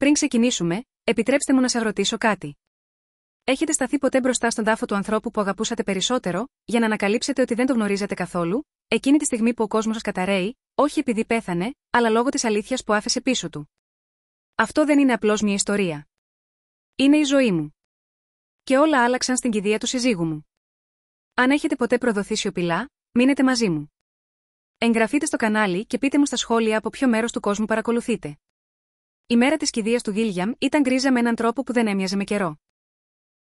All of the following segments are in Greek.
Πριν ξεκινήσουμε, επιτρέψτε μου να σας ρωτήσω κάτι. Έχετε σταθεί ποτέ μπροστά στον τάφο του ανθρώπου που αγαπούσατε περισσότερο, για να ανακαλύψετε ότι δεν το γνωρίζατε καθόλου, εκείνη τη στιγμή που ο κόσμος σας καταρρέει, όχι επειδή πέθανε, αλλά λόγω της αλήθειας που άφησε πίσω του? Αυτό δεν είναι απλώς μια ιστορία. Είναι η ζωή μου. Και όλα άλλαξαν στην κηδεία του συζύγου μου. Αν έχετε ποτέ προδοθεί σιωπηλά, μείνετε μαζί μου. Εγγραφείτε στο κανάλι και πείτε μου στα σχόλια από ποιο μέρος του κόσμου παρακολουθείτε. Η μέρα της κηδείας του Γίλιαμ ήταν γκρίζα με έναν τρόπο που δεν έμοιαζε με καιρό.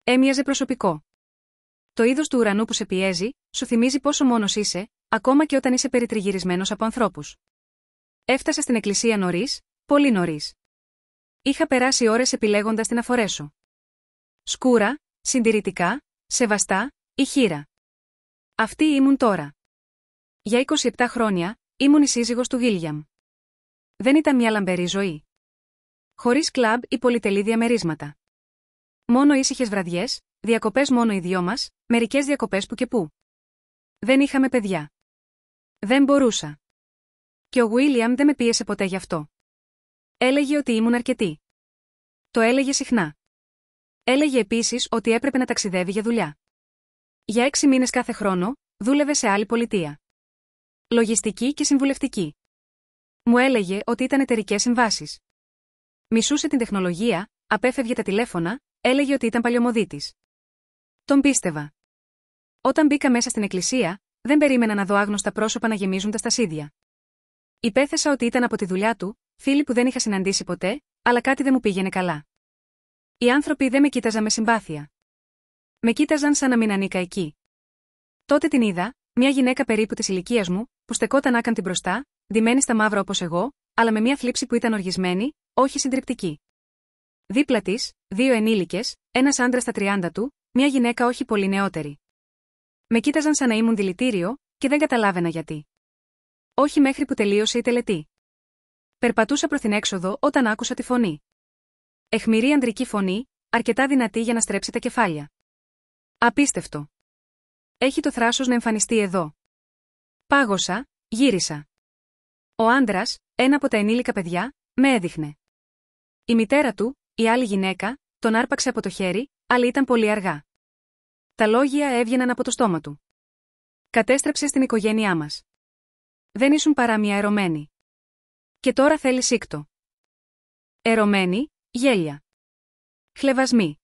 Έμοιαζε προσωπικό. Το είδος του ουρανού που σε πιέζει, σου θυμίζει πόσο μόνος είσαι, ακόμα και όταν είσαι περιτριγυρισμένος από ανθρώπους. Έφτασα στην εκκλησία νωρίς, πολύ νωρίς. Είχα περάσει ώρες επιλέγοντας την να φορέσω. Σκούρα, συντηρητικά, σεβαστά, ή χήρα. Αυτή ήμουν τώρα. Για 27 χρόνια, ήμουν η σύζυγος του Γίλιαμ. Δεν ήταν μια λαμπερή ζωή. Χωρίς κλαμπ ή πολυτελή διαμερίσματα. Μόνο ήσυχες βραδιές, διακοπές μόνο οι δυο μας, μερικές διακοπές που και που. Δεν είχαμε παιδιά. Δεν μπορούσα. Και ο Γουίλιαμ δεν με πίεσε ποτέ γι' αυτό. Έλεγε ότι ήμουν αρκετή. Το έλεγε συχνά. Έλεγε επίσης ότι έπρεπε να ταξιδεύει για δουλειά. Για 6 μήνες κάθε χρόνο, δούλευε σε άλλη πολιτεία. Λογιστική και συμβουλευτική. Μου έλεγε ότι ήταν εταιρικές συμβάσεις. Μισούσε την τεχνολογία, απέφευγε τα τηλέφωνα, έλεγε ότι ήταν παλιωμοδίτης. Τον πίστευα. Όταν μπήκα μέσα στην εκκλησία, δεν περίμενα να δω άγνωστα πρόσωπα να γεμίζουν τα στασίδια. Υπέθεσα ότι ήταν από τη δουλειά του, φίλοι που δεν είχα συναντήσει ποτέ, αλλά κάτι δεν μου πήγαινε καλά. Οι άνθρωποι δεν με κοίταζαν με συμπάθεια. Με κοίταζαν σαν να μην ανήκα εκεί. Τότε την είδα, μια γυναίκα περίπου της ηλικίας μου, που στεκόταν άκαμπτη μπροστά, ντυμένη στα μαύρα όπως εγώ, αλλά με μια θλίψη που ήταν οργισμένη, όχι συντριπτική. Δίπλα της, 2 ενήλικες, ένας άντρας στα 30 του, μια γυναίκα όχι πολύ νεότερη. Με κοίταζαν σαν να ήμουν δηλητήριο, και δεν καταλάβαινα γιατί. Όχι μέχρι που τελείωσε η τελετή. Περπατούσα προς την έξοδο όταν άκουσα τη φωνή. Αιχμηρή ανδρική φωνή, αρκετά δυνατή για να στρέψει τα κεφάλια. Απίστευτο. Έχει το θράσος να εμφανιστεί εδώ. Πάγωσα, γύρισα. Ο άντρας, ένα από τα ενήλικα παιδιά, με έδειχνε. Η μητέρα του, η άλλη γυναίκα, τον άρπαξε από το χέρι, αλλά ήταν πολύ αργά. Τα λόγια έβγαιναν από το στόμα του. Κατέστρεψε στην οικογένειά μας. Δεν ήσουν παρά μια ερωμένη. Και τώρα θέλει σύκτο. Ερωμένη, γέλια. Χλευασμοί.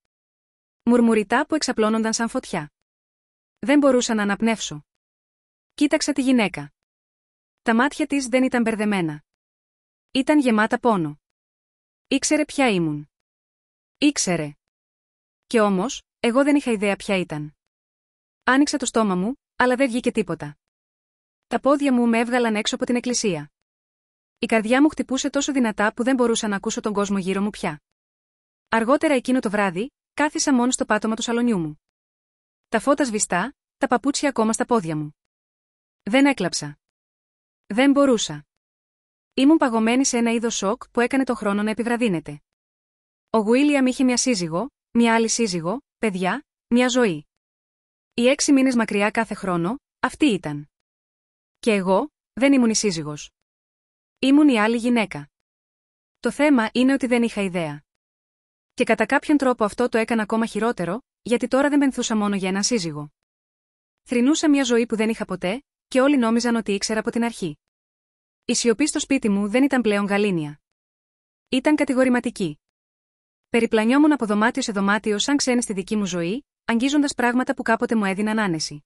Μουρμουριτά που εξαπλώνονταν σαν φωτιά. Δεν μπορούσα να αναπνεύσω. Κοίταξα τη γυναίκα. Τα μάτια της δεν ήταν μπερδεμένα. Ήταν γεμάτα πόνο. Ήξερε ποια ήμουν. Ήξερε. Και όμως, εγώ δεν είχα ιδέα ποια ήταν. Άνοιξα το στόμα μου, αλλά δεν βγήκε τίποτα. Τα πόδια μου με έβγαλαν έξω από την εκκλησία. Η καρδιά μου χτυπούσε τόσο δυνατά που δεν μπορούσα να ακούσω τον κόσμο γύρω μου πια. Αργότερα εκείνο το βράδυ, κάθισα μόνο στο πάτωμα του σαλονιού μου. Τα φώτα σβηστά, τα παπούτσια ακόμα στα πόδια μου. Δεν έκλαψα. Δεν μπορούσα. Ήμουν παγωμένη σε ένα είδος σοκ που έκανε το χρόνο να επιβραδύνεται. Ο Γουίλιαμ είχε μια σύζυγο, μια άλλη σύζυγο, παιδιά, μια ζωή. Οι 6 μήνες μακριά κάθε χρόνο, αυτή ήταν. Και εγώ, δεν ήμουν η σύζυγος. Ήμουν η άλλη γυναίκα. Το θέμα είναι ότι δεν είχα ιδέα. Και κατά κάποιον τρόπο αυτό το έκανα ακόμα χειρότερο, γιατί τώρα δεν πενθούσα μόνο για έναν σύζυγο. Θρηνούσα μια ζωή που δεν είχα ποτέ, και όλοι νόμιζαν ότι ήξερα από την αρχή. Η σιωπή στο σπίτι μου δεν ήταν πλέον γαλήνια. Ήταν κατηγορηματική. Περιπλανιόμουν από δωμάτιο σε δωμάτιο σαν ξένη στη δική μου ζωή, αγγίζοντας πράγματα που κάποτε μου έδιναν άνεση.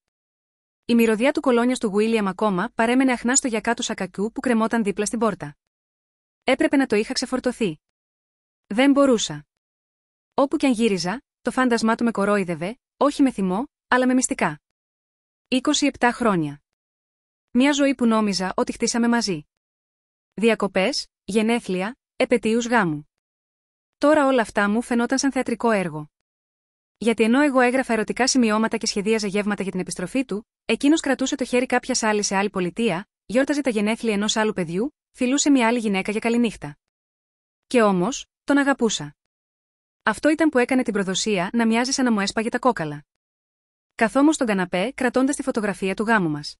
Η μυρωδιά του κολόνιας του Γουίλιαμ ακόμα παρέμενε αχνά στο γιακά του σακακιού που κρεμόταν δίπλα στην πόρτα. Έπρεπε να το είχα ξεφορτωθεί. Δεν μπορούσα. Όπου κι αν γύριζα, το φάντασμά του με κορόιδευε, όχι με θυμό, αλλά με μυστικά. 27 χρόνια. Μια ζωή που νόμιζα ότι χτίσαμε μαζί. Διακοπές, γενέθλια, επετείους γάμου. Τώρα όλα αυτά μου φαινόταν σαν θεατρικό έργο. Γιατί ενώ εγώ έγραφα ερωτικά σημειώματα και σχεδίαζα γεύματα για την επιστροφή του, εκείνος κρατούσε το χέρι κάποιας άλλης σε άλλη πολιτεία, γιόρταζε τα γενέθλια ενός άλλου παιδιού, φιλούσε μια άλλη γυναίκα για καληνύχτα. Και όμως, τον αγαπούσα. Αυτό ήταν που έκανε την προδοσία να μοιάζει σαν να μου έσπαγε τα κόκαλα. Καθόμουν στον καναπέ, κρατώντας τη φωτογραφία του γάμου μας.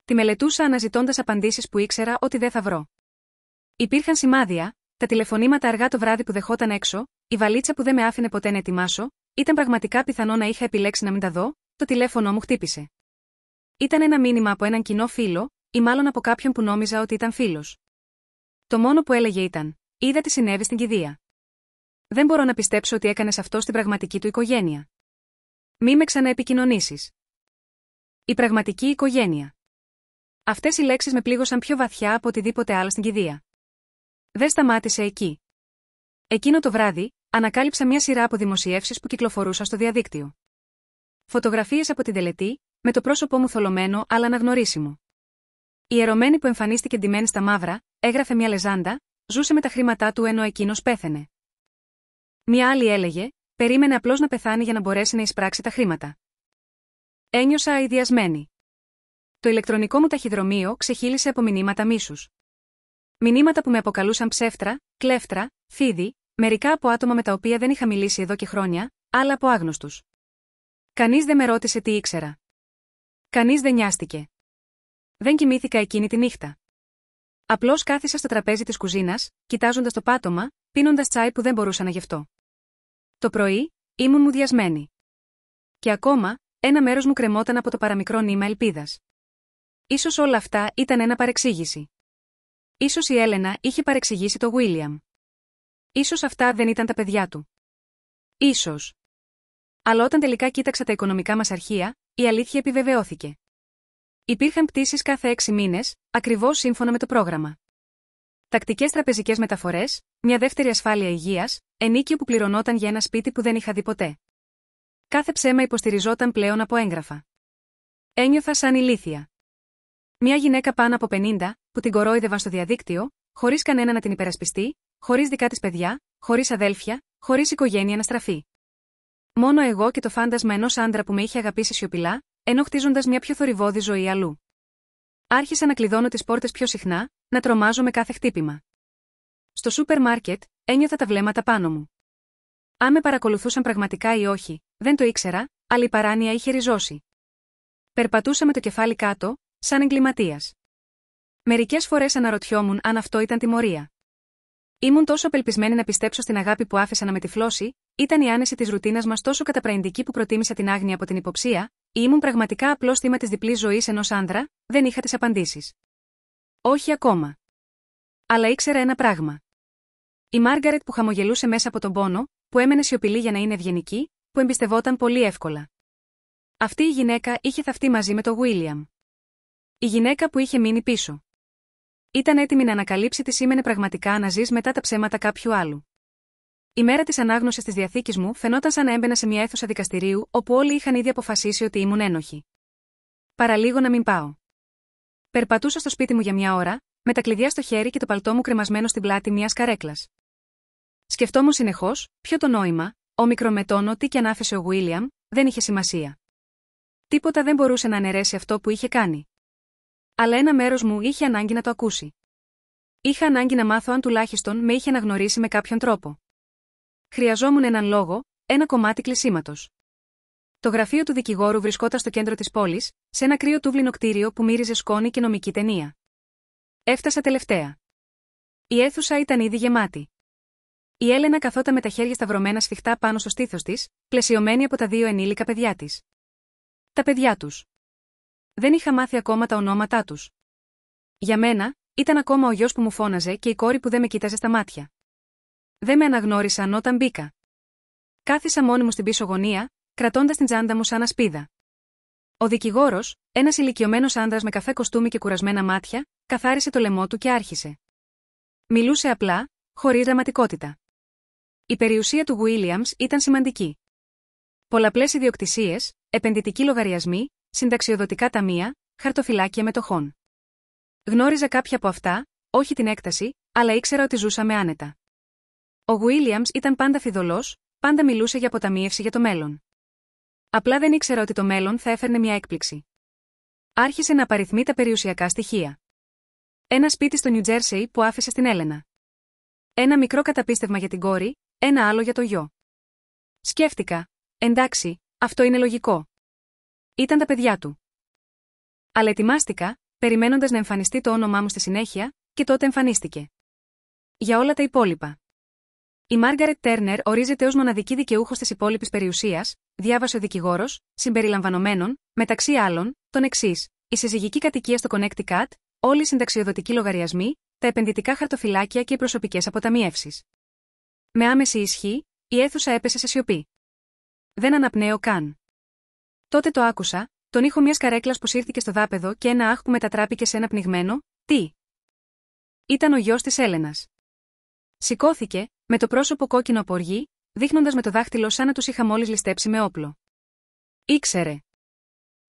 Τη μελετούσα αναζητώντας απαντήσεις που ήξερα ότι δεν θα βρω. Υπήρχαν σημάδια, τα τηλεφωνήματα αργά το βράδυ που δεχόταν έξω, η βαλίτσα που δεν με άφηνε ποτέ να ετοιμάσω, ήταν πραγματικά πιθανό να είχα επιλέξει να μην τα δω, το τηλέφωνο μου χτύπησε. Ήταν ένα μήνυμα από έναν κοινό φίλο, ή μάλλον από κάποιον που νόμιζα ότι ήταν φίλος. Το μόνο που έλεγε ήταν: «Είδα τι συνέβη στην κηδεία. Δεν μπορώ να πιστέψω ότι έκανες αυτό στην πραγματική του οικογένεια. Μη με ξαναεπικοινωνήσεις». Η πραγματική οικογένεια. Αυτές οι λέξεις με πλήγωσαν πιο βαθιά από οτιδήποτε άλλο στην κηδεία. Δεν σταμάτησε εκεί. Εκείνο το βράδυ, ανακάλυψα μια σειρά από δημοσιεύσεις που κυκλοφορούσαν στο διαδίκτυο. Φωτογραφίες από την τελετή, με το πρόσωπό μου θολωμένο αλλά αναγνωρίσιμο. Η ιερωμένη που εμφανίστηκε ντυμένη στα μαύρα, έγραφε μια λεζάντα: «Ζούσε με τα χρήματά του ενώ εκείνος πέθαινε». Μια άλλη έλεγε: «Περίμενε απλώς να πεθάνει για να μπορέσει να εισπράξει τα χρήματα». Ένιωσα αηδιασμένη. Το ηλεκτρονικό μου ταχυδρομείο ξεχύλισε από μηνύματα μίσους. Μηνύματα που με αποκαλούσαν ψεύτρα, κλέφτρα, φίδι, μερικά από άτομα με τα οποία δεν είχα μιλήσει εδώ και χρόνια, άλλα από άγνωστους. Κανείς δεν με ρώτησε τι ήξερα. Κανείς δεν νοιάστηκε. Δεν κοιμήθηκα εκείνη τη νύχτα. Απλώς κάθισα στο τραπέζι της κουζίνας, κοιτάζοντας το πάτωμα, πίνοντας τσάι που δεν μπορούσα να γευτώ. Το πρωί, ήμουν μουδιασμένη. Και ακόμα, ένα μέρος μου κρεμόταν από το παραμικρό νήμα ελπίδας. Ίσως όλα αυτά ήταν ένα παρεξήγηση. Ίσως η Έλενα είχε παρεξηγήσει το Βίλιαμ. Ίσως αυτά δεν ήταν τα παιδιά του. Ίσως. Αλλά όταν τελικά κοίταξα τα οικονομικά μας αρχεία, η αλήθεια επιβεβαιώθηκε. Υπήρχαν πτήσεις κάθε 6 μήνες, ακριβώς σύμφωνα με το πρόγραμμα. Τακτικές τραπεζικές μεταφορές, μια δεύτερη ασφάλεια υγείας, ενίκιο που πληρωνόταν για ένα σπίτι που δεν είχα δει ποτέ. Κάθε ψέμα υποστηριζόταν πλέον από έγγραφα. Ένιωθα σαν ηλίθια. Μια γυναίκα πάνω από 50, που την κορόιδευαν στο διαδίκτυο, χωρίς κανένα να την υπερασπιστεί, χωρίς δικά της παιδιά, χωρίς αδέλφια, χωρίς οικογένεια να στραφεί. Μόνο εγώ και το φάντασμα ενός άντρα που με είχε αγαπήσει σιωπηλά, ενώ χτίζοντας μια πιο θορυβώδη ζωή αλλού. Άρχισα να κλειδώνω τις πόρτες πιο συχνά, να τρομάζω με κάθε χτύπημα. Στο σούπερ μάρκετ, ένιωθα τα βλέμματα πάνω μου. Αν με παρακολουθούσαν πραγματικά ή όχι, δεν το ήξερα, αλλά η παράνοια είχε ριζώσει. Περπατούσα με το κεφάλι κάτω, σαν εγκληματίας. Μερικές φορές αναρωτιόμουν αν αυτό ήταν τιμωρία. Ήμουν τόσο απελπισμένη να πιστέψω στην αγάπη που άφησα να με τυφλώσει, ήταν η άνεση της ρουτίνας μας τόσο καταπραγητική που προτίμησα την άγνοια από την υποψία, ή ήμουν πραγματικά απλώς θύμα της διπλής ζωής ενός άντρα, δεν είχα τις απαντήσεις. Όχι ακόμα. Αλλά ήξερα ένα πράγμα. Η Μάργαρετ που χαμογελούσε μέσα από τον πόνο, που έμενε σιωπηλή για να είναι ευγενική, που εμπιστευόταν πολύ εύκολα. Αυτή η γυναίκα είχε θαυτεί μαζί με τον Βίλιαμ. Η γυναίκα που είχε μείνει πίσω. Ήταν έτοιμη να ανακαλύψει τι σήμαινε πραγματικά να ζεις μετά τα ψέματα κάποιου άλλου. Η μέρα της ανάγνωσης της διαθήκης μου φαινόταν σαν να έμπαινα σε μια αίθουσα δικαστηρίου όπου όλοι είχαν ήδη αποφασίσει ότι ήμουν ένοχοι. Παραλίγο να μην πάω. Περπατούσα στο σπίτι μου για μια ώρα, με τα κλειδιά στο χέρι και το παλτό μου κρεμασμένο στην πλάτη μιας καρέκλας. Σκεφτόμουν συνεχώς, ποιο το νόημα, όμικρο με τόνο τι κι αν άφησε ο Βίλιαμ, δεν είχε σημασία. Τίποτα δεν μπορούσε να αναιρέσει αυτό που είχε κάνει. Αλλά ένα μέρος μου είχε ανάγκη να το ακούσει. Είχα ανάγκη να μάθω αν τουλάχιστον με είχε αναγνωρίσει με κάποιον τρόπο. Χρειαζόμουν έναν λόγο, ένα κομμάτι κλεισίματος. Το γραφείο του δικηγόρου βρισκόταν στο κέντρο της πόλης, σε ένα κρύο τούβλινο κτίριο που μύριζε σκόνη και νομική ταινία. Έφτασα τελευταία. Η αίθουσα ήταν ήδη γεμάτη. Η Έλενα καθόταν με τα χέρια σταυρωμένα σφιχτά πάνω στο στήθος της, πλαισιωμένη από τα 2 ενήλικα παιδιά της. Τα παιδιά τους. Δεν είχα μάθει ακόμα τα ονόματά τους. Για μένα, ήταν ακόμα ο γιος που μου φώναζε και η κόρη που δεν με κοίταζε στα μάτια. Δεν με αναγνώρισαν όταν μπήκα. Κάθισα μόνη μου στην πίσω γωνία, κρατώντας την τσάντα μου σαν ασπίδα. Ο δικηγόρος, ένας ηλικιωμένος άντρας με καφέ κοστούμι και κουρασμένα μάτια, καθάρισε το λαιμό του και άρχισε. Μιλούσε απλά, χωρίς δραματικότητα. Η περιουσία του Williams ήταν σημαντική. Πολλαπλές ιδιοκτησίες, επενδυτικοί λογαριασμοί, συνταξιοδοτικά ταμεία, χαρτοφυλάκια μετοχών. Γνώριζα κάποια από αυτά, όχι την έκταση, αλλά ήξερα ότι ζούσαμε άνετα. Ο Williams ήταν πάντα φιδωλός, πάντα μιλούσε για αποταμίευση για το μέλλον. Απλά δεν ήξερα ότι το μέλλον θα έφερνε μια έκπληξη. Άρχισε να απαριθμεί τα περιουσιακά στοιχεία. Ένα σπίτι στο Νιου Τζέρσεϊ που άφησε στην Έλενα. Ένα μικρό καταπίστευμα για την κόρη, ένα άλλο για το γιο. Σκέφτηκα, εντάξει, αυτό είναι λογικό. Ήταν τα παιδιά του. Αλλά ετοιμάστηκα, περιμένοντας να εμφανιστεί το όνομά μου στη συνέχεια, και τότε εμφανίστηκε. Για όλα τα υπόλοιπα. Η Μάργαρετ Τέρνερ ορίζεται ως μοναδική δικαιούχος της υπόλοιπης περιουσίας, διάβασε ο δικηγόρος, συμπεριλαμβανομένων, μεταξύ άλλων, τον εξής: η συζυγική κατοικία στο Connecticut, όλοι οι συνταξιοδοτικοί λογαριασμοί, τα επενδυτικά χαρτοφυλάκια και οι προσωπικές αποταμιεύσεις. Με άμεση ισχύ, η αίθουσα έπεσε σε σιωπή. Δεν αναπνέω καν. Τότε το άκουσα, τον ήχο μιας καρέκλας που σύρθηκε στο δάπεδο και ένα αχ που μετατράπηκε σε ένα πνιγμένο «Τι». Ήταν ο γιος της Έλενας. Σηκώθηκε, με το πρόσωπο κόκκινο από οργή, δείχνοντας με το δάχτυλο σαν να τους είχα μόλις ληστέψει με όπλο. Ήξερε.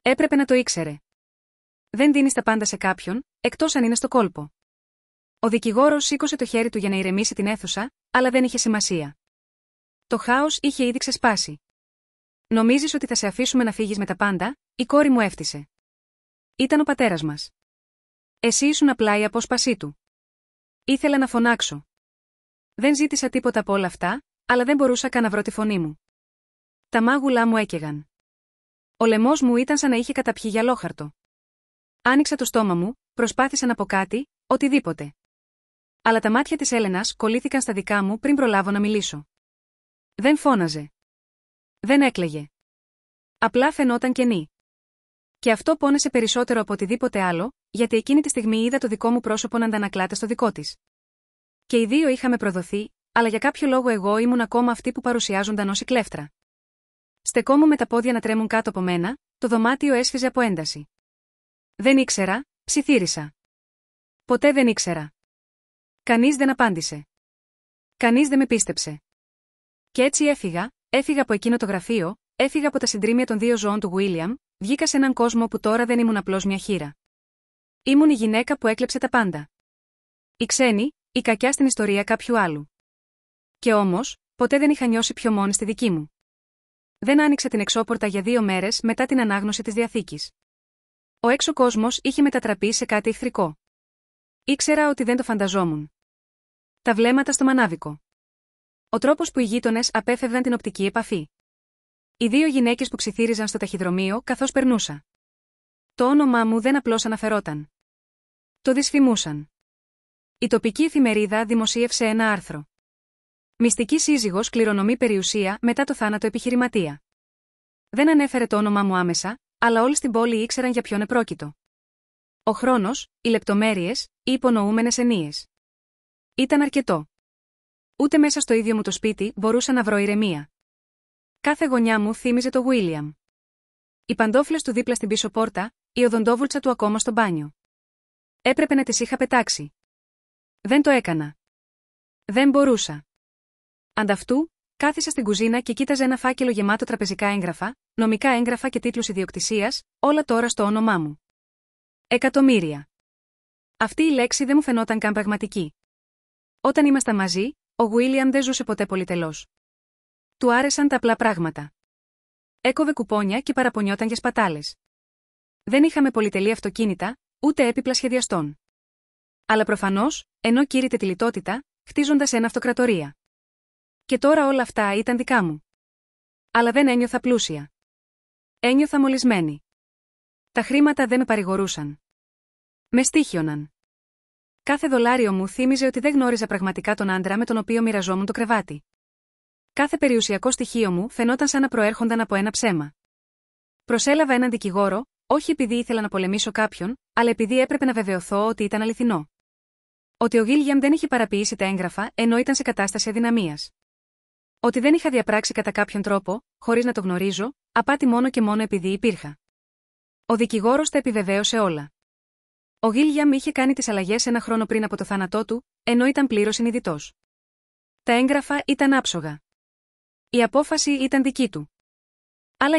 Έπρεπε να το ήξερε. Δεν δίνεις τα πάντα σε κάποιον, εκτός αν είναι στο κόλπο. Ο δικηγόρος σήκωσε το χέρι του για να ηρεμήσει την αίθουσα, αλλά δεν είχε σημασία. Το χάος είχε ήδη ξεσπάσει. Νομίζεις ότι θα σε αφήσουμε να φύγεις με τα πάντα? Η κόρη μου έφτισε. Ήταν ο πατέρας μας. Εσύ ήσουν απλά η απόσπασή του. Ήθελα να φωνάξω. Δεν ζήτησα τίποτα από όλα αυτά, αλλά δεν μπορούσα καν να βρω τη φωνή μου. Τα μάγουλά μου έκαιγαν. Ο λαιμός μου ήταν σαν να είχε καταπιεί γυαλόχαρτο. Άνοιξα το στόμα μου, προσπάθησα να πω κάτι, οτιδήποτε. Αλλά τα μάτια της Έλενας κολλήθηκαν στα δικά μου πριν προλάβω να μιλήσω. Δεν φώναζε. Δεν έκλαιγε. Απλά φαινόταν κενή. Και αυτό πόνεσε περισσότερο από οτιδήποτε άλλο, γιατί εκείνη τη στιγμή είδα το δικό μου πρόσωπο να αντανακλάται στο δικό της. Και οι δύο είχαμε προδοθεί, αλλά για κάποιο λόγο εγώ ήμουν ακόμα αυτοί που παρουσιάζονταν ως η κλέφτρα. Στεκόμουν με τα πόδια να τρέμουν κάτω από μένα, το δωμάτιο έσφιζε από ένταση. Δεν ήξερα, ψιθύρισα. Ποτέ δεν ήξερα. Κανείς δεν απάντησε. Κανείς δεν με πίστεψε. Και έτσι έφυγα από εκείνο το γραφείο, έφυγα από τα συντρίμμια των δύο ζώων του Βίλιαμ, βγήκα σε έναν κόσμο που τώρα δεν ήμουν απλώς μια χήρα. Ήμουν η γυναίκα που έκλεψε τα πάντα. Η ξένη, η κακιά στην ιστορία κάποιου άλλου. Και όμως, ποτέ δεν είχα νιώσει πιο μόνη στη δική μου. Δεν άνοιξα την εξώπορτα για 2 μέρες μετά την ανάγνωση της Διαθήκης. Ο έξω κόσμος είχε μετατραπεί σε κάτι εχθρικό. Ήξερα ότι δεν το φανταζόμουν. Τα βλέμματα στο μανάβικο. Ο τρόπος που οι γείτονες απέφευγαν την οπτική επαφή. Οι 2 γυναίκες που ψιθύριζαν στο ταχυδρομείο καθώς περνούσα. Το όνομά μου δεν απλώς αναφερόταν. Το δυσφημούσαν. Η τοπική εφημερίδα δημοσίευσε ένα άρθρο. Μυστική σύζυγος κληρονομεί περιουσία μετά το θάνατο επιχειρηματία. Δεν ανέφερε το όνομά μου άμεσα, αλλά όλοι στην πόλη ήξεραν για ποιον επρόκειτο. Ο χρόνος, οι λεπτομέρειες, οι υπονοούμενες ενίες. Ήταν αρκετό. Ούτε μέσα στο ίδιο μου το σπίτι μπορούσα να βρω ηρεμία. Κάθε γωνιά μου θύμιζε το Βίλιαμ. Οι παντόφλες του δίπλα στην πίσω πόρτα, η οδοντόβουλτσα του ακόμα στο μπάνιο. Έπρεπε να τις είχα πετάξει. Δεν το έκανα. Δεν μπορούσα. Ανταυτού, κάθισα στην κουζίνα και κοίταζε ένα φάκελο γεμάτο τραπεζικά έγγραφα, νομικά έγγραφα και τίτλους ιδιοκτησίας, όλα τώρα στο όνομά μου. Εκατομμύρια. Αυτή η λέξη δεν μου φαινόταν καν πραγματική. Όταν ήμασταν μαζί, ο Γουίλιαμ δεν ζούσε ποτέ πολυτελώς. Του άρεσαν τα απλά πράγματα. Έκοβε κουπόνια και παραπονιόταν για σπατάλες. Δεν είχαμε πολυτελή αυτοκίνητα, ούτε έπιπλα σχεδιαστών. Αλλά προφανώς, ενώ κήρυτε τη λιτότητα, χτίζοντας ένα αυτοκρατορία. Και τώρα όλα αυτά ήταν δικά μου. Αλλά δεν ένιωθα πλούσια. Ένιωθα μολυσμένη. Τα χρήματα δεν με παρηγορούσαν. Με στοίχιωναν. Κάθε δολάριο μου θύμιζε ότι δεν γνώριζα πραγματικά τον άντρα με τον οποίο μοιραζόμουν το κρεβάτι. Κάθε περιουσιακό στοιχείο μου φαινόταν σαν να προέρχονταν από ένα ψέμα. Προσέλαβα έναν δικηγόρο, όχι επειδή ήθελα να πολεμήσω κάποιον, αλλά επειδή έπρεπε να βεβαιωθώ ότι ήταν αληθινό. Ότι ο Γίλιαμ δεν είχε παραποιήσει τα έγγραφα ενώ ήταν σε κατάσταση αδυναμίας. Ότι δεν είχα διαπράξει κατά κάποιον τρόπο, χωρίς να το γνωρίζω, απάτη μόνο και μόνο επειδή υπήρχα. Ο δικηγόρος τα επιβεβαίωσε όλα. Ο Γίλιαμ είχε κάνει τις αλλαγές 1 χρόνο πριν από το θάνατό του, ενώ ήταν πλήρως συνειδητός. Τα έγγραφα ήταν άψογα. Η απόφαση ήταν δική του. Αλλά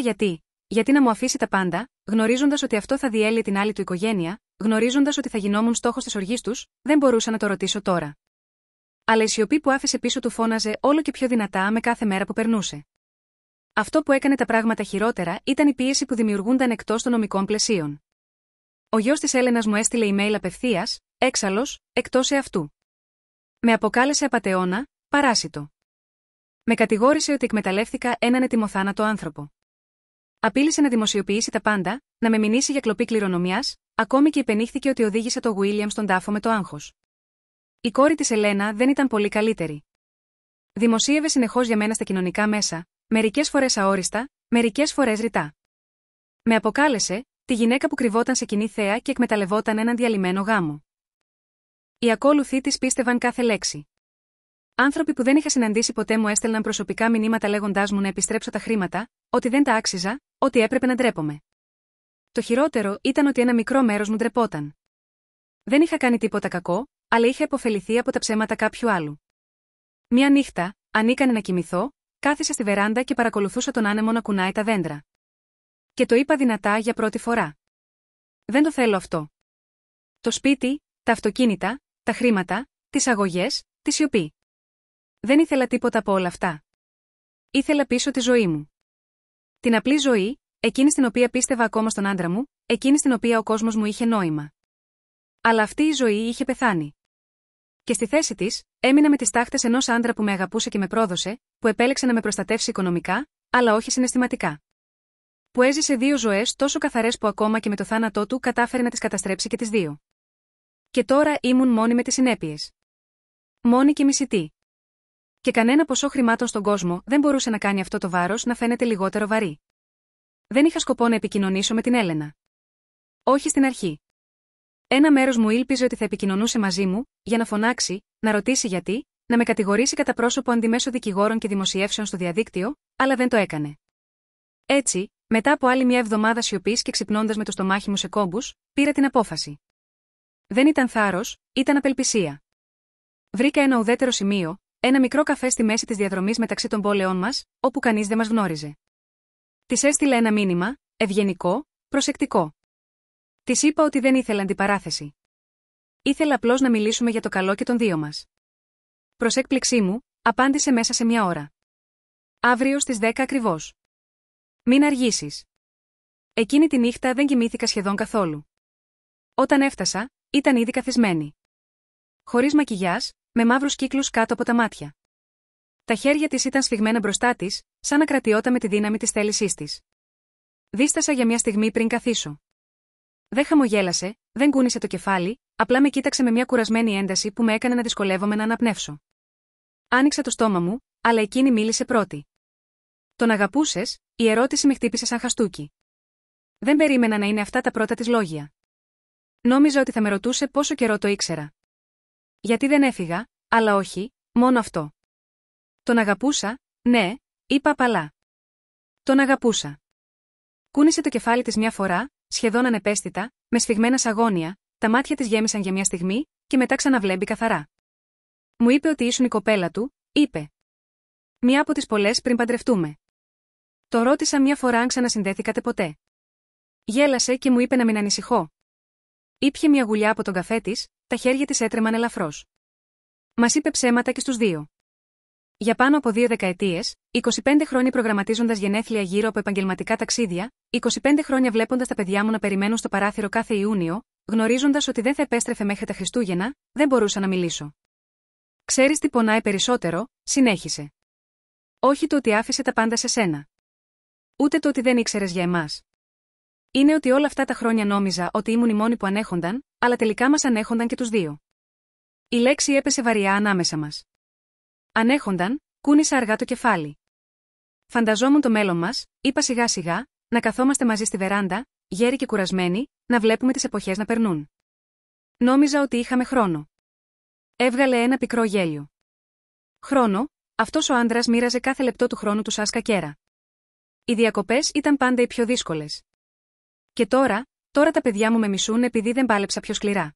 γιατί να μου αφήσει τα πάντα, γνωρίζοντας ότι αυτό θα διέλυε την άλλη του οικογένεια, γνωρίζοντας ότι θα γινόμουν στόχος της οργής τους, δεν μπορούσα να το ρωτήσω τώρα. Αλλά η σιωπή που άφησε πίσω του φώναζε όλο και πιο δυνατά με κάθε μέρα που περνούσε. Αυτό που έκανε τα πράγματα χειρότερα ήταν η πίεση που δημιουργούνταν εκτός των νομικών πλαισίων. Ο γιος της Έλενας μου έστειλε email απευθείας, έξαλλος, εκτός εαυτού. Με αποκάλεσε απατεώνα, παράσιτο. Με κατηγόρησε ότι εκμεταλλεύτηκα έναν ετοιμοθάνατο άνθρωπο. Απείλησε να δημοσιοποιήσει τα πάντα, να με μηνύσει για κλοπή κληρονομιάς, ακόμη και υπενήχθηκε ότι οδήγησε το Γουίλιαμ στον τάφο με το άγχος. Η κόρη της Ελένα δεν ήταν πολύ καλύτερη. Δημοσίευε συνεχώς για μένα στα κοινωνικά μέσα, μερικές φορές αόριστα, μερικές φορές ρητά. Με αποκάλεσε τη γυναίκα που κρυβόταν σε κοινή θέα και εκμεταλλευόταν έναν διαλυμένο γάμο. Οι ακόλουθοι της πίστευαν κάθε λέξη. Άνθρωποι που δεν είχα συναντήσει ποτέ μου έστελναν προσωπικά μηνύματα λέγοντάς μου να επιστρέψω τα χρήματα, ότι δεν τα άξιζα, ότι έπρεπε να ντρέπομαι. Το χειρότερο ήταν ότι ένα μικρό μέρος μου ντρεπόταν. Δεν είχα κάνει τίποτα κακό, αλλά είχα υποφεληθεί από τα ψέματα κάποιου άλλου. Μια νύχτα, ανίκανε να κοιμηθώ, κάθισα στη βεράντα και παρακολουθούσα τον άνεμο να κουνάει τα δέντρα. Και το είπα δυνατά για πρώτη φορά. Δεν το θέλω αυτό. Το σπίτι, τα αυτοκίνητα, τα χρήματα, τις αγωγές, τη σιωπή. Δεν ήθελα τίποτα από όλα αυτά. Ήθελα πίσω τη ζωή μου. Την απλή ζωή, εκείνη στην οποία πίστευα ακόμα στον άντρα μου, εκείνη στην οποία ο κόσμος μου είχε νόημα. Αλλά αυτή η ζωή είχε πεθάνει. Και στη θέση της, έμεινα με τις τάχτες ενός άντρα που με αγαπούσε και με πρόδωσε, που επέλεξε να με προστατεύσει οικονομικά, αλλά όχι συναισθηματικά. Που έζησε δύο ζωές τόσο καθαρές που ακόμα και με το θάνατό του κατάφερε να τις καταστρέψει και τις δύο. Και τώρα ήμουν μόνη με τις συνέπειες. Μόνη και μισητή. Και κανένα ποσό χρημάτων στον κόσμο δεν μπορούσε να κάνει αυτό το βάρος να φαίνεται λιγότερο βαρύ. Δεν είχα σκοπό να επικοινωνήσω με την Έλενα. Όχι στην αρχή. Ένα μέρος μου ήλπιζε ότι θα επικοινωνούσε μαζί μου, για να φωνάξει, να ρωτήσει γιατί, να με κατηγορήσει κατά πρόσωπο αντιμέσω δικηγόρων και δημοσιεύσεων στο διαδίκτυο, αλλά δεν το έκανε. Έτσι, μετά από άλλη μια εβδομάδα σιωπής και ξυπνώντας με το στομάχι μου σε κόμπους, πήρα την απόφαση. Δεν ήταν θάρρος, ήταν απελπισία. Βρήκα ένα ουδέτερο σημείο, ένα μικρό καφέ στη μέση της διαδρομής μεταξύ των πόλεων μας, όπου κανείς δεν μας γνώριζε. Της έστειλα ένα μήνυμα, ευγενικό, προσεκτικό. Της είπα ότι δεν ήθελα αντιπαράθεση. Ήθελα απλώς να μιλήσουμε για το καλό και των δύο μας. Προς έκπληξή μου, απάντησε μέσα σε μια ώρα. Αύριο στις 10 ακριβώς. Μην αργήσεις. Εκείνη τη νύχτα δεν κοιμήθηκα σχεδόν καθόλου. Όταν έφτασα, ήταν ήδη καθισμένη. Χωρίς μακιγιάζ, με μαύρους κύκλους κάτω από τα μάτια. Τα χέρια της ήταν σφιγμένα μπροστά της, σαν να κρατιόταν με τη δύναμη της θέλησής της. Δίστασα για μια στιγμή πριν καθίσω. Δεν χαμογέλασε, δεν κούνησε το κεφάλι, απλά με κοίταξε με μια κουρασμένη ένταση που με έκανε να δυσκολεύομαι να αναπνεύσω. Άνοιξα το στόμα μου, αλλά εκείνη μίλησε πρώτη. Τον αγαπούσες? Η ερώτηση με χτύπησε σαν χαστούκι. Δεν περίμενα να είναι αυτά τα πρώτα της λόγια. Νόμιζα ότι θα με ρωτούσε πόσο καιρό το ήξερα. Γιατί δεν έφυγα, αλλά όχι, μόνο αυτό. Τον αγαπούσα, ναι, είπα απαλά. Τον αγαπούσα. Κούνησε το κεφάλι της μια φορά, σχεδόν ανεπαίσθητα, με σφιγμένα σαγόνια, τα μάτια της γέμισαν για μια στιγμή, και μετά ξαναβλέπει καθαρά. Μου είπε ότι ήσουν η κοπέλα του, είπε. Μια από τις πολλές πριν παντρευτούμε. Το ρώτησα μια φορά αν ξανασυνδέθηκατε ποτέ. Γέλασε και μου είπε να μην ανησυχώ. Ήπιε μια γουλιά από τον καφέ της, τα χέρια της έτρεμαν ελαφρώς. Μας είπε ψέματα και στους δύο. Για πάνω από 2 δεκαετίες, 25 χρόνια προγραμματίζοντας γενέθλια γύρω από επαγγελματικά ταξίδια, 25 χρόνια βλέποντας τα παιδιά μου να περιμένουν στο παράθυρο κάθε Ιούνιο, γνωρίζοντας ότι δεν θα επέστρεφε μέχρι τα Χριστούγεννα, δεν μπορούσα να μιλήσω. Ξέρεις τι πονάει περισσότερο, συνέχισε. Όχι το ότι άφησε τα πάντα σε σένα. Ούτε το ότι δεν ήξερες για εμάς. Είναι ότι όλα αυτά τα χρόνια νόμιζα ότι ήμουν η μόνη που ανέχονταν, αλλά τελικά μας ανέχονταν και τους δύο. Η λέξη έπεσε βαριά ανάμεσα μας. Ανέχονταν, κούνησα αργά το κεφάλι. Φανταζόμουν το μέλλον μας, είπα σιγά σιγά, να καθόμαστε μαζί στη βεράντα, γέροι και κουρασμένοι, να βλέπουμε τις εποχές να περνούν. Νόμιζα ότι είχαμε χρόνο. Έβγαλε ένα πικρό γέλιο. Χρόνο, αυτός ο άντρας μοίραζε κάθε λεπτό του χρόνου του σαν σκακέρα. Οι διακοπές ήταν πάντα οι πιο δύσκολες. Και τώρα τα παιδιά μου με μισούν επειδή δεν πάλεψα πιο σκληρά.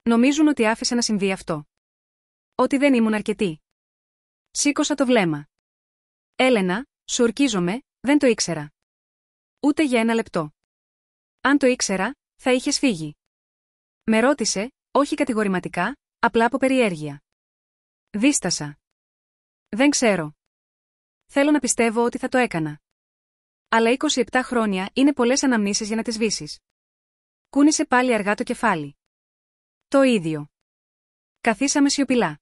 Νομίζουν ότι άφησα να συμβεί αυτό. Ότι δεν ήμουν αρκετή. Σήκωσα το βλέμμα. Έλενα, σου ορκίζομαι, δεν το ήξερα. Ούτε για ένα λεπτό. Αν το ήξερα, θα είχες φύγει. Με ρώτησε, όχι κατηγορηματικά, απλά από περιέργεια. Δίστασα. Δεν ξέρω. Θέλω να πιστεύω ότι θα το έκανα. Αλλά 27 χρόνια είναι πολλές αναμνήσεις για να τις σβήσεις. Κούνησε πάλι αργά το κεφάλι. Το ίδιο. Καθίσαμε σιωπηλά.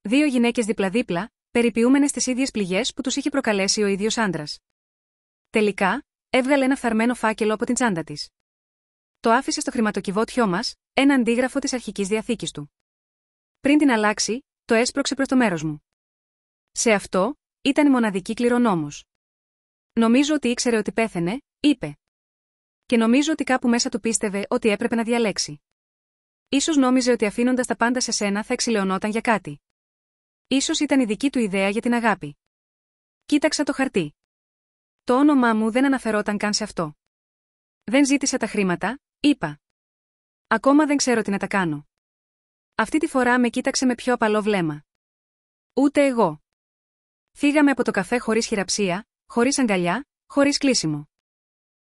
Δύο γυναίκες δίπλα-δίπλα, περιποιούμενες τις ίδιες πληγές που τους είχε προκαλέσει ο ίδιος άντρας. Τελικά, έβγαλε ένα φθαρμένο φάκελο από την τσάντα της. Το άφησε στο χρηματοκιβώτιό μας, ένα αντίγραφο της αρχικής διαθήκης του. Πριν την αλλάξει, το έσπρωξε προς το μέρος μου. Σε αυτό, ήταν η μοναδική κληρονόμος. Νομίζω ότι ήξερε ότι πέθαινε, είπε. Και νομίζω ότι κάπου μέσα του πίστευε ότι έπρεπε να διαλέξει. Ίσως νόμιζε ότι αφήνοντας τα πάντα σε σένα θα εξηλαιωνόταν για κάτι. Ίσως ήταν η δική του ιδέα για την αγάπη. Κοίταξα το χαρτί. Το όνομά μου δεν αναφερόταν καν σε αυτό. Δεν ζήτησα τα χρήματα, είπα. Ακόμα δεν ξέρω τι να τα κάνω. Αυτή τη φορά με κοίταξε με πιο απαλό βλέμμα. Ούτε εγώ. Φύγαμε από το καφέ χωρίς χειραψία, χωρίς αγκαλιά, χωρίς κλείσιμο.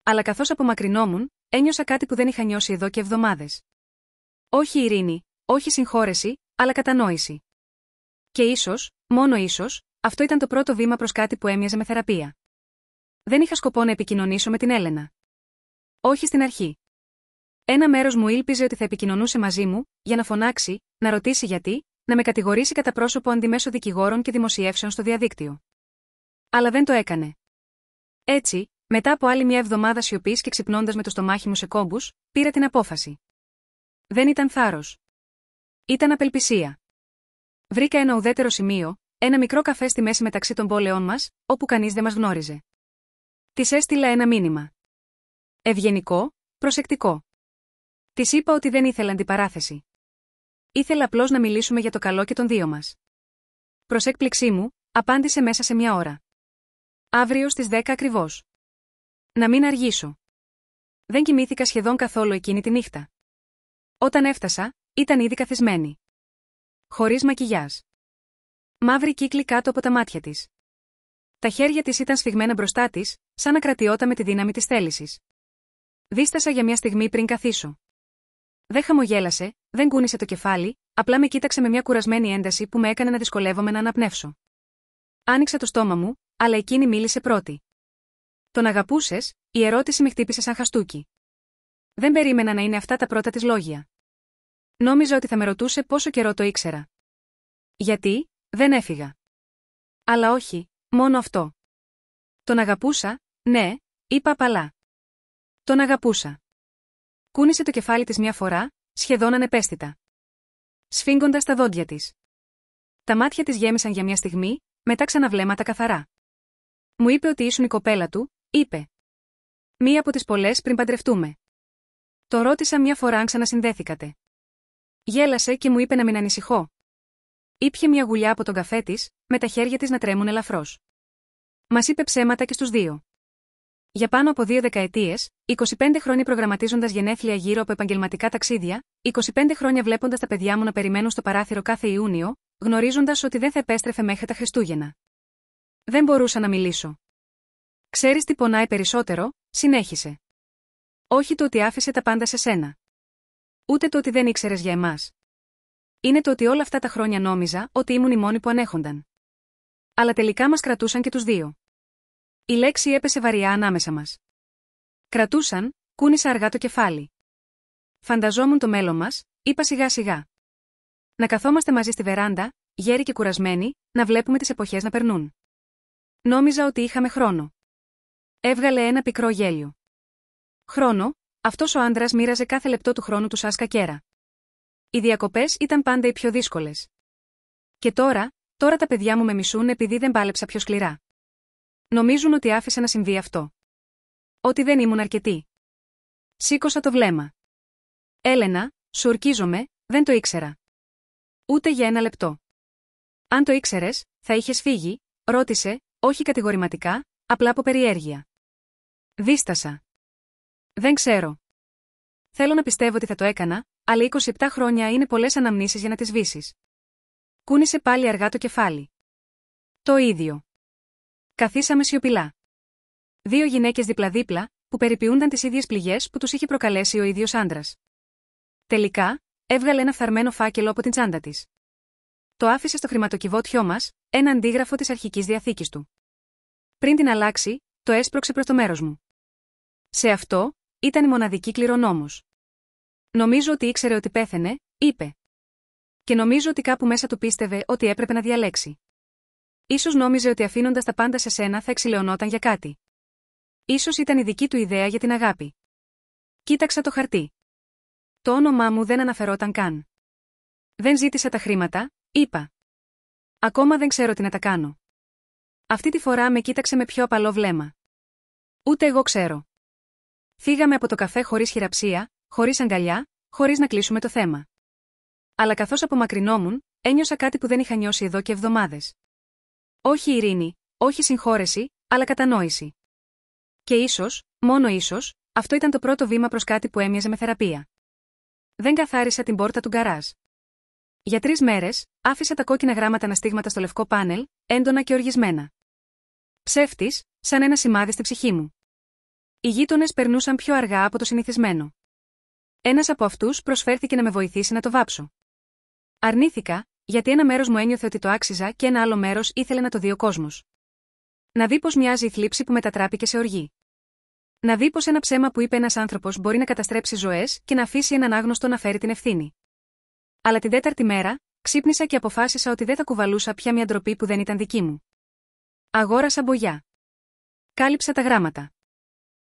Αλλά καθώς απομακρυνόμουν, ένιωσα κάτι που δεν είχα νιώσει εδώ και εβδομάδες. Όχι ειρήνη, όχι συγχώρεση, αλλά κατανόηση. Και ίσως, μόνο ίσως, αυτό ήταν το πρώτο βήμα προς κάτι που έμοιαζε με θεραπεία. Δεν είχα σκοπό να επικοινωνήσω με την Έλενα. Όχι στην αρχή. Ένα μέρος μου ήλπιζε ότι θα επικοινωνούσε μαζί μου, για να φωνάξει, να ρωτήσει γιατί, να με κατηγορήσει κατά πρόσωπο αντιμέσω δικηγόρων και δημοσιεύσεων στο διαδίκτυο. Αλλά δεν το έκανε. Έτσι, μετά από άλλη μια εβδομάδα σιωπής και ξυπνώντας με το στομάχι μου σε κόμπους, πήρα την απόφαση. Δεν ήταν θάρρος. Ήταν απελπισία. Βρήκα ένα ουδέτερο σημείο, ένα μικρό καφέ στη μέση μεταξύ των πόλεων μας, όπου κανείς δεν μας γνώριζε. Της έστειλα ένα μήνυμα. Ευγενικό, προσεκτικό. Της είπα ότι δεν ήθελα αντιπαράθεση. Ήθελα απλώς να μιλήσουμε για το καλό και των δύο μας. Προς έκπληξή μου, απάντησε μέσα σε μια ώρα. Αύριο στις 10 ακριβώς. Να μην αργήσω. Δεν κοιμήθηκα σχεδόν καθόλου εκείνη τη νύχτα. Όταν έφτασα, ήταν ήδη καθισμένη. Χωρίς μακιγιάζ. Μαύρη κύκλη κάτω από τα μάτια της. Τα χέρια της ήταν σφιγμένα μπροστά της, σαν να κρατιόταν με τη δύναμη της θέλησης. Δίστασα για μια στιγμή πριν καθίσω. Δεν χαμογέλασε, δεν κούνησε το κεφάλι, απλά με κοίταξε με μια κουρασμένη ένταση που με έκανε να δυσκολεύομαι να αναπνεύσω. Άνοιξα το στόμα μου, αλλά εκείνη μίλησε πρώτη. Τον αγαπούσες, η ερώτηση με χτύπησε σαν χαστούκι. Δεν περίμενα να είναι αυτά τα πρώτα της λόγια. Νόμιζα ότι θα με ρωτούσε πόσο καιρό το ήξερα. Γιατί, δεν έφυγα. Αλλά όχι, μόνο αυτό. Τον αγαπούσα, ναι, είπα απαλά. Τον αγαπούσα. Κούνησε το κεφάλι της μια φορά, σχεδόν ανεπαίσθητα. Σφίγγοντας τα δόντια της. Τα μάτια της γέμισαν για μια στιγμή, μετά ξαναβλέμματα καθαρά. Μου είπε ότι ήσουν η κοπέλα του, είπε. Μία από τις πολλές πριν παντρευτούμε. Το ρώτησα μια φορά αν ξανασυνδέθηκατε. Γέλασε και μου είπε να μην ανησυχώ. Ήπιε μια γουλιά από τον καφέ της, με τα χέρια της να τρέμουν ελαφρώς. Μας είπε ψέματα και στους δύο. Για πάνω από 2 δεκαετίες, 25 χρόνια προγραμματίζοντας γενέθλια γύρω από επαγγελματικά ταξίδια, 25 χρόνια βλέποντας τα παιδιά μου να περιμένουν στο παράθυρο κάθε Ιούνιο, γνωρίζοντας ότι δεν θα επέστρεφε μέχρι τα Χριστούγεννα. Δεν μπορούσα να μιλήσω. Ξέρεις τι πονάει περισσότερο, συνέχισε. Όχι το ότι άφησε τα πάντα σε σένα. Ούτε το ότι δεν ήξερες για εμάς. Είναι το ότι όλα αυτά τα χρόνια νόμιζα ότι ήμουν η μόνη που ανέχονταν. Αλλά τελικά μας κρατούσαν και τους δύο. Η λέξη έπεσε βαριά ανάμεσα μας. Κρατούσαν, κούνησα αργά το κεφάλι. Φανταζόμουν το μέλλον μας, είπα σιγά σιγά. Να καθόμαστε μαζί στη βεράντα, γέροι και κουρασμένοι, να βλέπουμε τις εποχές να περνούν. Νόμιζα ότι είχαμε χρόνο. Έβγαλε ένα πικρό γέλιο. Χρόνο, αυτός ο άντρας μοίραζε κάθε λεπτό του χρόνου του σαν σκακέρα. Οι διακοπές ήταν πάντα οι πιο δύσκολες. Και τώρα τα παιδιά μου με μισούν επειδή δεν πάλεψα πιο σκληρά. Νομίζουν ότι άφησα να συμβεί αυτό. Ότι δεν ήμουν αρκετή. Σήκωσα το βλέμμα. Έλενα, σου ορκίζομαι, δεν το ήξερα. Ούτε για ένα λεπτό. Αν το ήξερες, θα είχες φύγει, ρώτησε, όχι κατηγορηματικά, απλά από περιέργεια. Δίστασα. Δεν ξέρω. Θέλω να πιστεύω ότι θα το έκανα, αλλά 27 χρόνια είναι πολλές αναμνήσεις για να τις σβήσεις. Κούνησε πάλι αργά το κεφάλι. Το ίδιο. Καθίσαμε σιωπηλά. 2 γυναίκες δίπλα-δίπλα, που περιποιούνταν τις ίδιες πληγές που τους είχε προκαλέσει ο ίδιος άντρας. Τελικά, έβγαλε ένα φθαρμένο φάκελο από την τσάντα της. Το άφησε στο χρηματοκιβώτιό μας, ένα αντίγραφο της αρχικής διαθήκης του. Πριν την αλλάξει, το έσπρωξε προς το μέρος μου. Σε αυτό, ήταν η μοναδική κληρονόμος. Νομίζω ότι ήξερε ότι πέθαινε, είπε. Και νομίζω ότι κάπου μέσα του πίστευε ότι έπρεπε να διαλέξει. Ίσως νόμιζε ότι αφήνοντας τα πάντα σε σένα θα εξηλαιωνόταν για κάτι. Ίσως ήταν η δική του ιδέα για την αγάπη. Κοίταξα το χαρτί. Το όνομά μου δεν αναφερόταν καν. Δεν ζήτησα τα χρήματα, είπα. Ακόμα δεν ξέρω τι να τα κάνω. Αυτή τη φορά με κοίταξε με πιο απαλό βλέμμα. Ούτε εγώ ξέρω. Φύγαμε από το καφέ χωρίς χειραψία, χωρίς αγκαλιά, χωρίς να κλείσουμε το θέμα. Αλλά καθώς απομακρυνόμουν, ένιωσα κάτι που δεν είχα νιώσει εδώ και εβδομάδες. Όχι ειρήνη, όχι συγχώρεση, αλλά κατανόηση. Και ίσως, μόνο ίσως, αυτό ήταν το πρώτο βήμα προς κάτι που έμοιαζε με θεραπεία. Δεν καθάρισα την πόρτα του γκαράζ. Για 3 μέρες, άφησα τα κόκκινα γράμματα αναστίγματα στο λευκό πάνελ, έντονα και οργισμένα. Ψεύτης, σαν ένα σημάδι στη ψυχή μου. Οι γείτονες περνούσαν πιο αργά από το συνηθισμένο. Ένας από αυτούς προσφέρθηκε να με βοηθήσει να το βάψω. Αρνήθηκα, γιατί ένα μέρος μου ένιωθε ότι το άξιζα και ένα άλλο μέρος ήθελε να το δει ο κόσμος. Να δει πως μοιάζει η θλίψη που μετατράπηκε σε οργή. Να δει πως ένα ψέμα που είπε ένας άνθρωπος μπορεί να καταστρέψει ζωές και να αφήσει έναν άγνωστο να φέρει την ευθύνη. Αλλά την 4η μέρα, ξύπνησα και αποφάσισα ότι δεν θα κουβαλούσα πια μια ντροπή που δεν ήταν δική μου. Αγόρασα μπογιά. Κάλυψα τα γράμματα.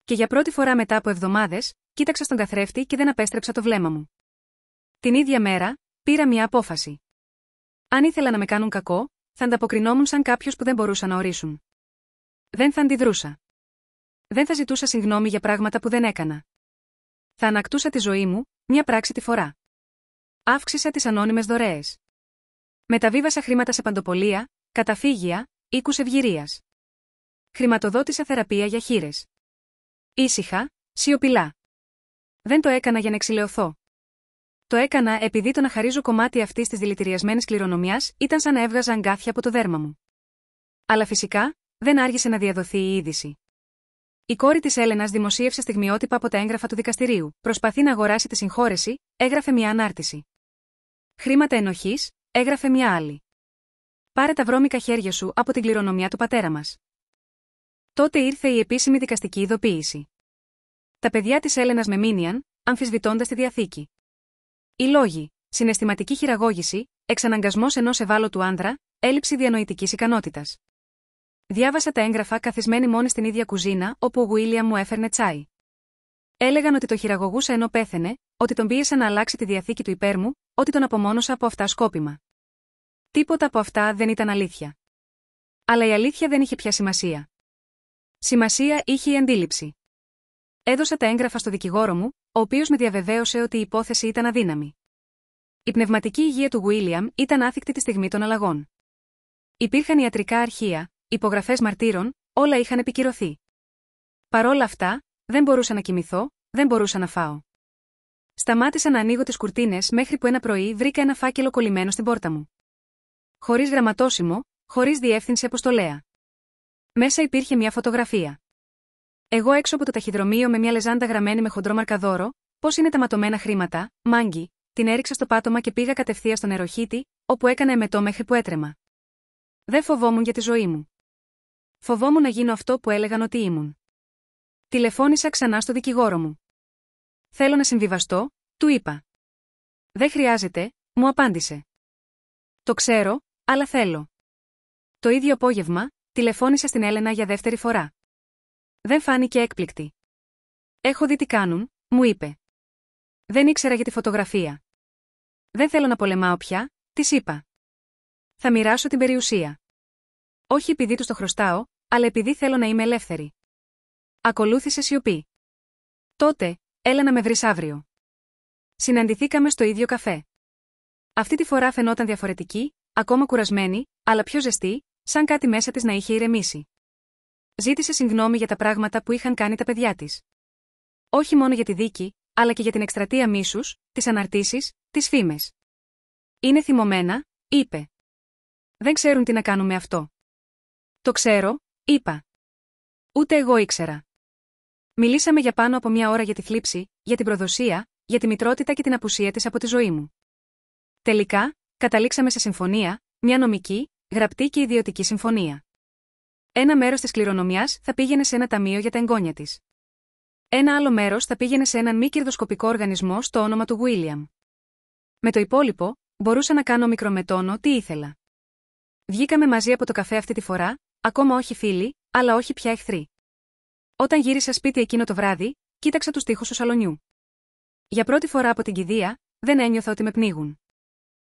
Και για πρώτη φορά μετά από εβδομάδες, κοίταξα στον καθρέφτη και δεν απέστρεψα το βλέμμα μου. Την ίδια μέρα, πήρα μια απόφαση. Αν ήθελα να με κάνουν κακό, θα ανταποκρινόμουν σαν κάποιος που δεν μπορούσαν να ορίσουν. Δεν θα αντιδρούσα. Δεν θα ζητούσα συγγνώμη για πράγματα που δεν έκανα. Θα ανακτούσα τη ζωή μου, μια πράξη τη φορά. Αύξησα τις ανώνυμες δωρεές. Μεταβίβασα χρήματα σε παντοπολία, καταφύγια, οίκους ευγυρίας. Χρηματοδότησα θεραπεία για χήρες. Ήσυχα, σιωπηλά. Δεν το έκανα για να εξηλαιωθώ. Το έκανα επειδή το να χαρίζω κομμάτι αυτής της δηλητηριασμένης κληρονομιάς ήταν σαν να έβγαζα αγκάθια από το δέρμα μου. Αλλά φυσικά, δεν άργησε να διαδοθεί η είδηση. Η κόρη της Έλενας δημοσίευσε στιγμιότυπα από τα έγγραφα του δικαστηρίου. Προσπαθεί να αγοράσει τη συγχώρεση, έγραφε μια ανάρτηση. Χρήματα ενοχής, έγραφε μια άλλη. Πάρε τα βρώμικα χέρια σου από την κληρονομιά του πατέρα μας. Τότε ήρθε η επίσημη δικαστική ειδοποίηση. Τα παιδιά της Έλενας με μήνυαν, αμφισβητώντας τη διαθήκη. Οι λόγοι: συναισθηματική χειραγώγηση, εξαναγκασμός ενός ευάλωτου άνδρα, έλλειψη διανοητικής ικανότητας. Διάβασα τα έγγραφα καθισμένη μόνη στην ίδια κουζίνα, όπου ο Γουίλιαμ μου έφερνε τσάι. Έλεγαν ότι το χειραγωγούσα ενώ πέθαινε, ότι τον πίεσα να αλλάξει τη διαθήκη του υπέρ μου, ότι τον απομόνωσα από αυτά σκόπιμα. Τίποτα από αυτά δεν ήταν αλήθεια. Αλλά η αλήθεια δεν είχε πια σημασία. Σημασία είχε η αντίληψη. Έδωσα τα έγγραφα στο δικηγόρο μου, ο οποίος με διαβεβαίωσε ότι η υπόθεση ήταν αδύναμη. Η πνευματική υγεία του Γουίλιαμ ήταν άθικτη τη στιγμή των αλλαγών. Υπήρχαν ιατρικά αρχεία, υπογραφές μαρτύρων, όλα είχαν επικυρωθεί. Παρόλα αυτά, δεν μπορούσα να κοιμηθώ, δεν μπορούσα να φάω. Σταμάτησα να ανοίγω τις κουρτίνες μέχρι που ένα πρωί βρήκα ένα φάκελο κολλημένο στην πόρτα μου. Χωρίς γραμματόσημο, χωρίς διεύθυνση αποστολέα. Μέσα υπήρχε μια φωτογραφία. Εγώ έξω από το ταχυδρομείο με μια λεζάντα γραμμένη με χοντρό μαρκαδόρο, πώς είναι τα ματωμένα χρήματα, μάγκη, την έριξα στο πάτωμα και πήγα κατευθείαν στον νεροχύτη, όπου έκανα εμετό μέχρι που έτρεμα. Δεν φοβόμουν για τη ζωή μου. Φοβόμουν να γίνω αυτό που έλεγαν ότι ήμουν. Τηλεφώνησα ξανά στο δικηγόρο μου. Θέλω να συμβιβαστώ, του είπα. Δεν χρειάζεται, μου απάντησε. Το ξέρω, αλλά θέλω. Το ίδιο απόγευμα, τηλεφώνησα στην Έλενα για δεύτερη φορά. Δεν φάνηκε έκπληκτη. Έχω δει τι κάνουν, μου είπε. Δεν ήξερα για τη φωτογραφία. Δεν θέλω να πολεμάω πια, της είπα. Θα μοιράσω την περιουσία. Όχι επειδή τους το χρωστάω, αλλά επειδή θέλω να είμαι ελεύθερη. Ακολούθησε σιωπή. Τότε, έλα να με βρεις αύριο. Συναντηθήκαμε στο ίδιο καφέ. Αυτή τη φορά φαινόταν διαφορετική, ακόμα κουρασμένη, αλλά πιο ζεστή, σαν κάτι μέσα της να είχε ηρεμήσει. Ζήτησε συγγνώμη για τα πράγματα που είχαν κάνει τα παιδιά της. Όχι μόνο για τη δίκη, αλλά και για την εκστρατεία μίσους, τις αναρτήσεις, τις φήμες. Είναι θυμωμένα, είπε. Δεν ξέρουν τι να κάνουν με αυτό. Το ξέρω, είπα. Ούτε εγώ ήξερα. Μιλήσαμε για πάνω από 1 ώρα για τη θλίψη, για την προδοσία, για τη μητρότητα και την απουσία της από τη ζωή μου. Τελικά, καταλήξαμε σε συμφωνία, μια νομική, γραπτή και ιδιωτική συμφωνία. Ένα μέρος της κληρονομιάς θα πήγαινε σε ένα ταμείο για τα εγγόνια της. Ένα άλλο μέρος θα πήγαινε σε έναν μη κερδοσκοπικό οργανισμό στο όνομα του Γουίλιαμ. Με το υπόλοιπο, μπορούσα να κάνω μικρομετώνω τι ήθελα. Βγήκαμε μαζί από το καφέ αυτή τη φορά, ακόμα όχι φίλοι, αλλά όχι πια εχθροί. Όταν γύρισα σπίτι εκείνο το βράδυ, κοίταξα τους τοίχους του σαλονιού. Για πρώτη φορά από την κηδεία, δεν ένιωθα ότι με πνίγουν.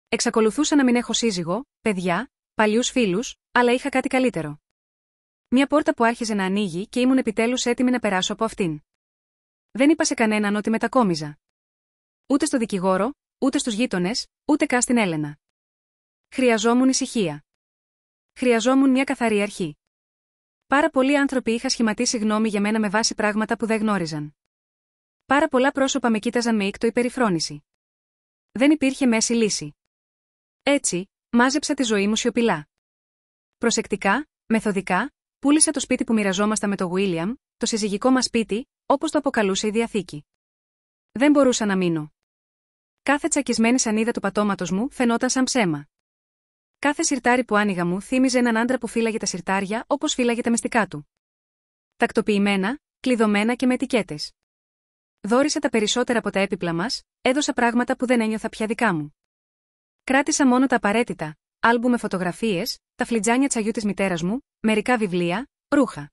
Εξακολουθούσα να μην έχω σύζυγο, παιδιά, παλιούς φίλους, αλλά είχα κάτι καλύτερο. Μια πόρτα που άρχιζε να ανοίγει και ήμουν επιτέλους έτοιμη να περάσω από αυτήν. Δεν είπα σε κανέναν ότι μετακόμιζα. Ούτε στο δικηγόρο, ούτε στους γείτονες, ούτε καν στην Έλενα. Χρειαζόμουν ησυχία. Χρειαζόμουν μια καθαρή αρχή. Πάρα πολλοί άνθρωποι είχαν σχηματίσει γνώμη για μένα με βάση πράγματα που δεν γνώριζαν. Πάρα πολλά πρόσωπα με κοίταζαν με ήκτο ή περιφρόνηση. Δεν υπήρχε μέση λύση. Έτσι, μάζεψα τη ζωή μου σιωπηλά. Προσεκτικά, μεθοδικά, πούλησα το σπίτι που μοιραζόμασταν με τον Βίλιαμ, το συζυγικό μας σπίτι, όπως το αποκαλούσε η Διαθήκη. Δεν μπορούσα να μείνω. Κάθε τσακισμένη σανίδα του πατώματος μου φαινόταν σαν ψέμα. Κάθε σιρτάρι που άνοιγα μου θύμιζε έναν άντρα που φύλαγε τα σιρτάρια όπως φύλαγε τα μυστικά του. Τακτοποιημένα, κλειδωμένα και με ετικέτες. Δώρισα τα περισσότερα από τα έπιπλα μας, έδωσα πράγματα που δεν ένιωθα πια δικά μου. Κράτησα μόνο τα απαραίτητα, άλμπου με φωτογραφίες, τα φλιτζάνια τσαγιού της μητέρας μου, μερικά βιβλία, ρούχα.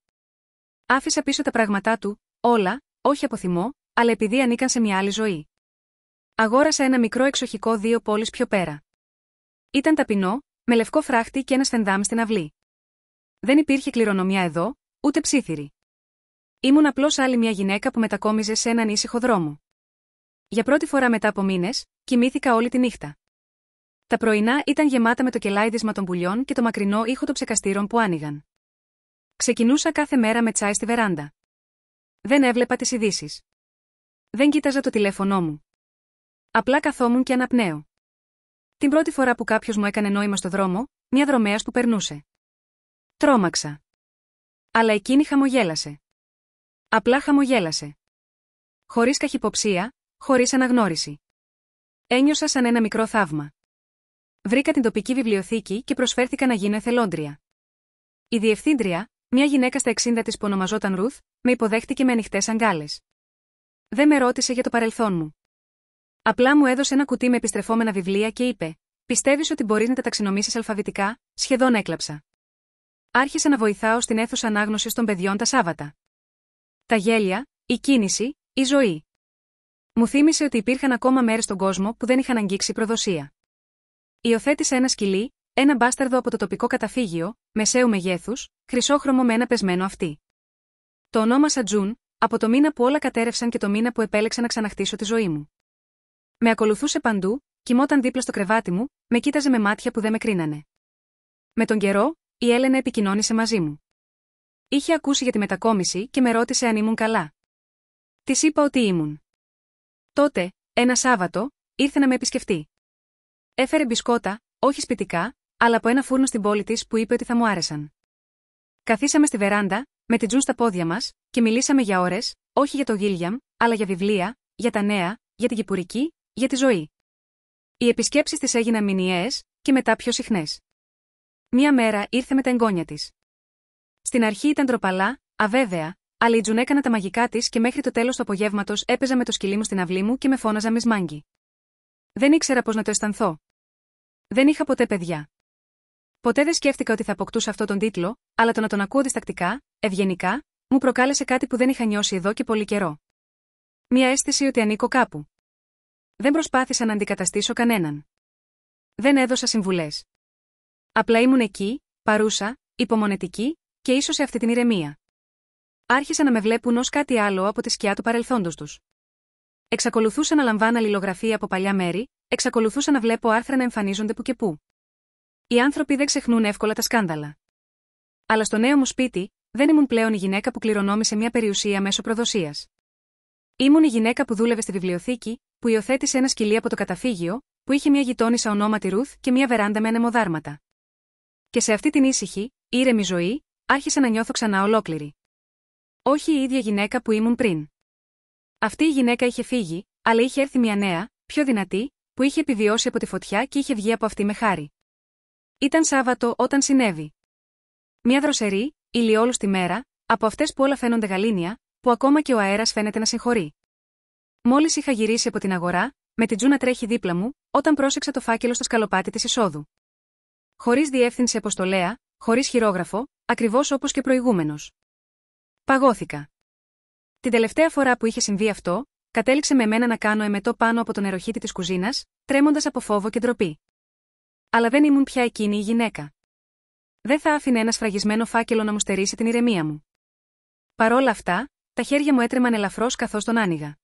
Άφησα πίσω τα πράγματά του, όλα, όχι από θυμό, αλλά επειδή ανήκαν σε μια άλλη ζωή. Αγόρασα ένα μικρό εξοχικό 2 πόλεις πιο πέρα. Ήταν ταπεινό, με λευκό φράχτη και ένα σφενδάμ στην αυλή. Δεν υπήρχε κληρονομιά εδώ, ούτε ψήθυρη. Ήμουν απλώς άλλη μια γυναίκα που μετακόμιζε σε έναν ήσυχο δρόμο. Για πρώτη φορά μετά από μήνες, κοιμήθηκα όλη τη νύχτα. Τα πρωινά ήταν γεμάτα με το κελάιδισμα των πουλιών και το μακρινό ήχο των ψεκαστήρων που άνοιγαν. Ξεκινούσα κάθε μέρα με τσάι στη βεράντα. Δεν έβλεπα τις ειδήσεις. Δεν κοίταζα το τηλέφωνό μου. Απλά καθόμουν και αναπνέω. Την πρώτη φορά που κάποιος μου έκανε νόημα στο δρόμο, μια δρομέας που περνούσε. Τρόμαξα. Αλλά εκείνη χαμογέλασε. Απλά χαμογέλασε. Χωρίς καχυποψία, χωρίς αναγνώριση. Ένιωσα σαν ένα μικρό θαύμα. Βρήκα την τοπική βιβλιοθήκη και προσφέρθηκα να γίνω εθελόντρια. Η διευθύντρια, μια γυναίκα στα 60 της που ονομαζόταν Ρουθ, με υποδέχτηκε με ανοιχτές αγκάλες. Δεν με ρώτησε για το παρελθόν μου. Απλά μου έδωσε ένα κουτί με επιστρεφόμενα βιβλία και είπε: «Πιστεύεις ότι μπορείς να τα ταξινομήσεις αλφαβητικά?» Σχεδόν έκλαψα. Άρχισα να βοηθάω στην αίθουσα ανάγνωσης των παιδιών τα Σάββατα. Τα γέλια, η κίνηση, η ζωή. Μου θύμισε ότι υπήρχαν ακόμα μέρες στον κόσμο που δεν είχαν αγγίξει προδοσία. Υιοθέτησα ένα σκυλί, ένα μπάσταρδο από το τοπικό καταφύγιο, μεσαίου μεγέθους, χρυσόχρωμο με ένα πεσμένο αυτί. Το ονόμασα Τζουν, από το μήνα που όλα κατέρευσαν και το μήνα που επέλεξα να ξαναχτίσω τη ζωή μου. Με ακολουθούσε παντού, κοιμόταν δίπλα στο κρεβάτι μου, με κοίταζε με μάτια που δεν με κρίνανε. Με τον καιρό, η Έλενα επικοινώνησε μαζί μου. Είχε ακούσει για τη μετακόμιση και με ρώτησε αν ήμουν καλά. Της είπα ότι ήμουν. Τότε, ένα Σάββατο, ήρθε να με επισκεφτεί. Έφερε μπισκότα, όχι σπιτικά, αλλά από ένα φούρνο στην πόλη της που είπε ότι θα μου άρεσαν. Καθίσαμε στη βεράντα, με την Τζουν στα πόδια μας, και μιλήσαμε για ώρες, όχι για το Γίλιαμ, αλλά για βιβλία, για τα νέα, για την κυπουρική, για τη ζωή. Οι επισκέψεις της έγιναν μηνιαίες, και μετά πιο συχνές. Μία μέρα ήρθε με τα εγγόνια της. Στην αρχή ήταν ντροπαλά, αβέβαια, αλλά η Τζουν έκανα τα μαγικά της και μέχρι το τέλος του απογεύματος έπαιζα με το σκυλί μου στην αυλή μου και με φώναζα Miss Maggie. Δεν ήξερα πώς να το αισθανθώ. Δεν είχα ποτέ παιδιά. Ποτέ δεν σκέφτηκα ότι θα αποκτούσα αυτόν τον τίτλο, αλλά το να τον ακούω διστακτικά, ευγενικά, μου προκάλεσε κάτι που δεν είχα νιώσει εδώ και πολύ καιρό. Μια αίσθηση ότι ανήκω κάπου. Δεν προσπάθησα να αντικαταστήσω κανέναν. Δεν έδωσα συμβουλές. Απλά ήμουν εκεί, παρούσα, υπομονετική, και ίσως σε αυτή την ηρεμία. Άρχισαν να με βλέπουν ως κάτι άλλο από τη σκιά του παρελθόντος τους. Εξακολουθούσα να λαμβάνω αλληλογραφία από παλιά μέρη, εξακολουθούσα να βλέπω άρθρα να εμφανίζονται που και που. Οι άνθρωποι δεν ξεχνούν εύκολα τα σκάνδαλα. Αλλά στο νέο μου σπίτι, δεν ήμουν πλέον η γυναίκα που κληρονόμησε μια περιουσία μέσω προδοσίας. Ήμουν η γυναίκα που δούλευε στη βιβλιοθήκη, που υιοθέτησε ένα σκυλί από το καταφύγιο, που είχε μια γειτόνισσα ονόματι Ρουθ και μια βεράντα με ανεμοδάρματα. Και σε αυτή την ήσυχη, ήρεμη ζωή, άρχισα να νιώθω ξανά ολόκληρη. Όχι η ίδια γυναίκα που ήμουν πριν. Αυτή η γυναίκα είχε φύγει, αλλά είχε έρθει μια νέα, πιο δυνατή, που είχε επιβιώσει από τη φωτιά και είχε βγει από αυτή με χάρη. Ήταν Σάββατο όταν συνέβη. Μια δροσερή, ηλιόλουστη μέρα, από αυτές που όλα φαίνονται γαλήνια, που ακόμα και ο αέρας φαίνεται να συγχωρεί. Μόλις είχα γυρίσει από την αγορά, με την Τζου να τρέχει δίπλα μου, όταν πρόσεξα το φάκελο στο σκαλοπάτι της εισόδου. Χωρίς διεύθυνση αποστολέα, χωρίς χειρόγραφο, ακριβώς όπως και προηγούμενος. Παγώθηκα. Την τελευταία φορά που είχε συμβεί αυτό, κατέληξε με μένα να κάνω εμετό πάνω από τον νεροχύτη της κουζίνας, τρέμοντας από φόβο και ντροπή. αλλά δεν ήμουν πια εκείνη η γυναίκα. Δεν θα άφηνε ένα σφραγισμένο φάκελο να μου στερήσει την ηρεμία μου. Παρόλα αυτά, τα χέρια μου έτρεμαν ελαφρώς καθώς τον άνοιγα.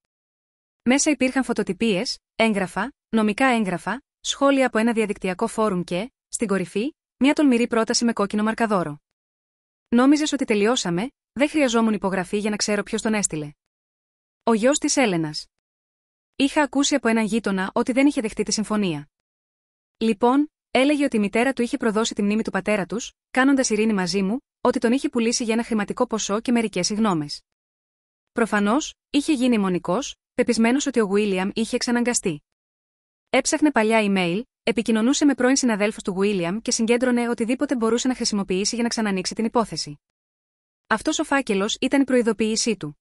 Μέσα υπήρχαν φωτοτυπίες, έγγραφα, νομικά έγγραφα, σχόλια από ένα διαδικτυακό φόρουμ και, στην κορυφή, μια τολμηρή πρόταση με κόκκινο μαρκαδόρο. Νόμιζες ότι τελειώσαμε, δεν χρειαζόμουν υπογραφή για να ξέρω ποιος τον έστειλε. Ο γιος της Έλενας. Είχα ακούσει από έναν γείτονα ότι δεν είχε δεχτεί τη συμφωνία. Λοιπόν, έλεγε ότι η μητέρα του είχε προδώσει τη μνήμη του πατέρα τους, κάνοντας ειρήνη μαζί μου, ότι τον είχε πουλήσει για ένα χρηματικό ποσό και μερικές συγγνώμες. Προφανώς, είχε γίνει αιμονικός, πεπισμένος ότι ο Γουίλιαμ είχε εξαναγκαστεί. Έψαχνε παλιά email, επικοινωνούσε με πρώην συναδέλφους του Γουίλιαμ και συγκέντρωνε οτιδήποτε μπορούσε να χρησιμοποιήσει για να ξανανοίξει την υπόθεση. Αυτός ο φάκελος ήταν η προειδοποίησή του.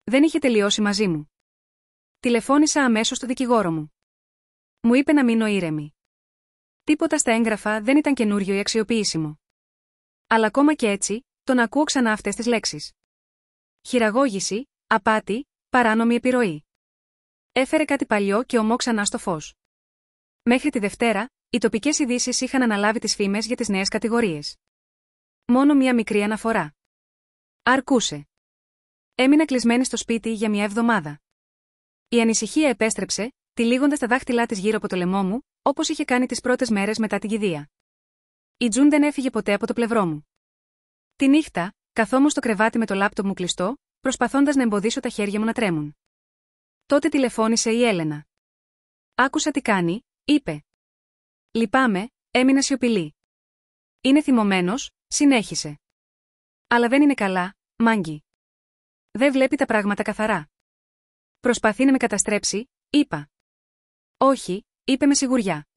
Δεν είχε τελειώσει μαζί μου. Τηλεφώνησα αμέσως στο δικηγόρο μου. Μου είπε να μείνω ήρεμη. Τίποτα στα έγγραφα δεν ήταν καινούριο ή αξιοποιήσιμο. Αλλά ακόμα και έτσι, τον ακούω ξανά αυτές τις λέξεις. Χειραγώγηση, απάτη, παράνομη επιρροή. Έφερε κάτι παλιό και ομό ξανά στο φως. Μέχρι τη Δευτέρα, οι τοπικές ειδήσεις είχαν αναλάβει τις φήμες για τις νέες κατηγορίες. Μόνο μία μικρή αναφορά. Αρκούσε. Έμεινα κλεισμένη στο σπίτι για μια εβδομάδα. Η ανησυχία επέστρεψε, τυλίγοντας τα δάχτυλά της γύρω από το λαιμό μου, όπως είχε κάνει τις πρώτες μέρες μετά την κηδεία. Η Τζουν δεν έφυγε ποτέ από το πλευρό μου. Τη νύχτα, καθόμουν στο κρεβάτι με το λάπτοπ μου κλειστό, προσπαθώντας να εμποδίσω τα χέρια μου να τρέμουν. Τότε τηλεφώνησε η Έλενα. Άκουσα τι κάνει, είπε. Λυπάμαι, έμεινα σιωπηλή. Είναι θυμωμένος, συνέχισε. Αλλά δεν είναι καλά, Μάγκη. Δεν βλέπει τα πράγματα καθαρά. Προσπαθεί να με καταστρέψει, είπα. Όχι, είπε με σιγουριά.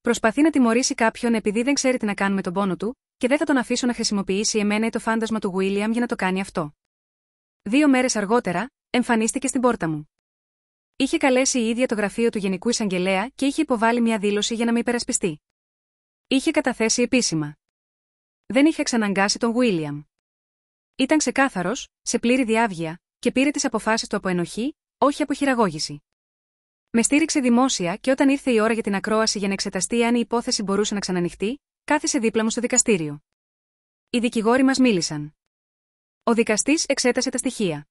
Προσπαθεί να τιμωρήσει κάποιον επειδή δεν ξέρει τι να κάνουμε τον πόνο του, και δεν θα τον αφήσω να χρησιμοποιήσει εμένα ή το φάντασμα του Γουίλιαμ για να το κάνει αυτό. 2 μέρες αργότερα, εμφανίστηκε στην πόρτα μου. Είχε καλέσει η ίδια το γραφείο του Γενικού Εισαγγελέα και είχε υποβάλει μια δήλωση για να με υπερασπιστεί. Είχε καταθέσει επίσημα. Δεν είχε εξαναγκάσει τον Γουίλιαμ. Ήταν ξεκάθαρος, σε πλήρη διάβγεια, και πήρε τις αποφάσεις του από ενοχή, όχι από χειραγώγηση. Με στήριξε δημόσια και όταν ήρθε η ώρα για την ακρόαση για να εξεταστεί αν η υπόθεση μπορούσε να ξανανοιχτεί, κάθισε δίπλα μου στο δικαστήριο. Οι δικηγόροι μας μίλησαν. Ο δικαστής εξέτασε τα στοιχεία.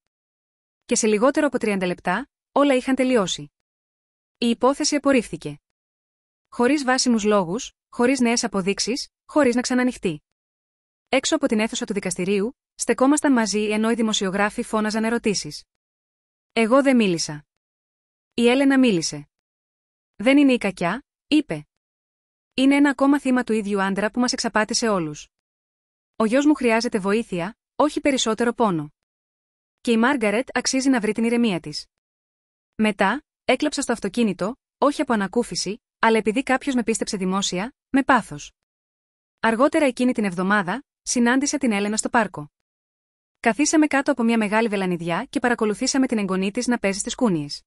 Και σε λιγότερο από 30 λεπτά, όλα είχαν τελειώσει. Η υπόθεση απορρίφθηκε. Χωρίς βάσιμους λόγους, χωρίς νέες αποδείξεις, χωρίς να ξανανοιχτεί. Έξω από την αίθουσα του δικαστηρίου, στεκόμασταν μαζί ενώ οι δημοσιογράφοι φώναζαν ερωτήσεις. Εγώ δεν μίλησα. Η Έλενα μίλησε. Δεν είναι η κακιά, είπε. Είναι ένα ακόμα θύμα του ίδιου άντρα που μας εξαπάτησε όλους. Ο γιος μου χρειάζεται βοήθεια, όχι περισσότερο πόνο. Και η Μάργαρετ αξίζει να βρει την ηρεμία της. Μετά, έκλαψα στο αυτοκίνητο, όχι από ανακούφιση, αλλά επειδή κάποιος με πίστεψε δημόσια, με πάθος. Αργότερα εκείνη την εβδομάδα, συνάντησα την Έλενα στο πάρκο. Καθίσαμε κάτω από μια μεγάλη βελανιδιά και παρακολουθήσαμε την εγγονή της να παίζει στις κούνιες.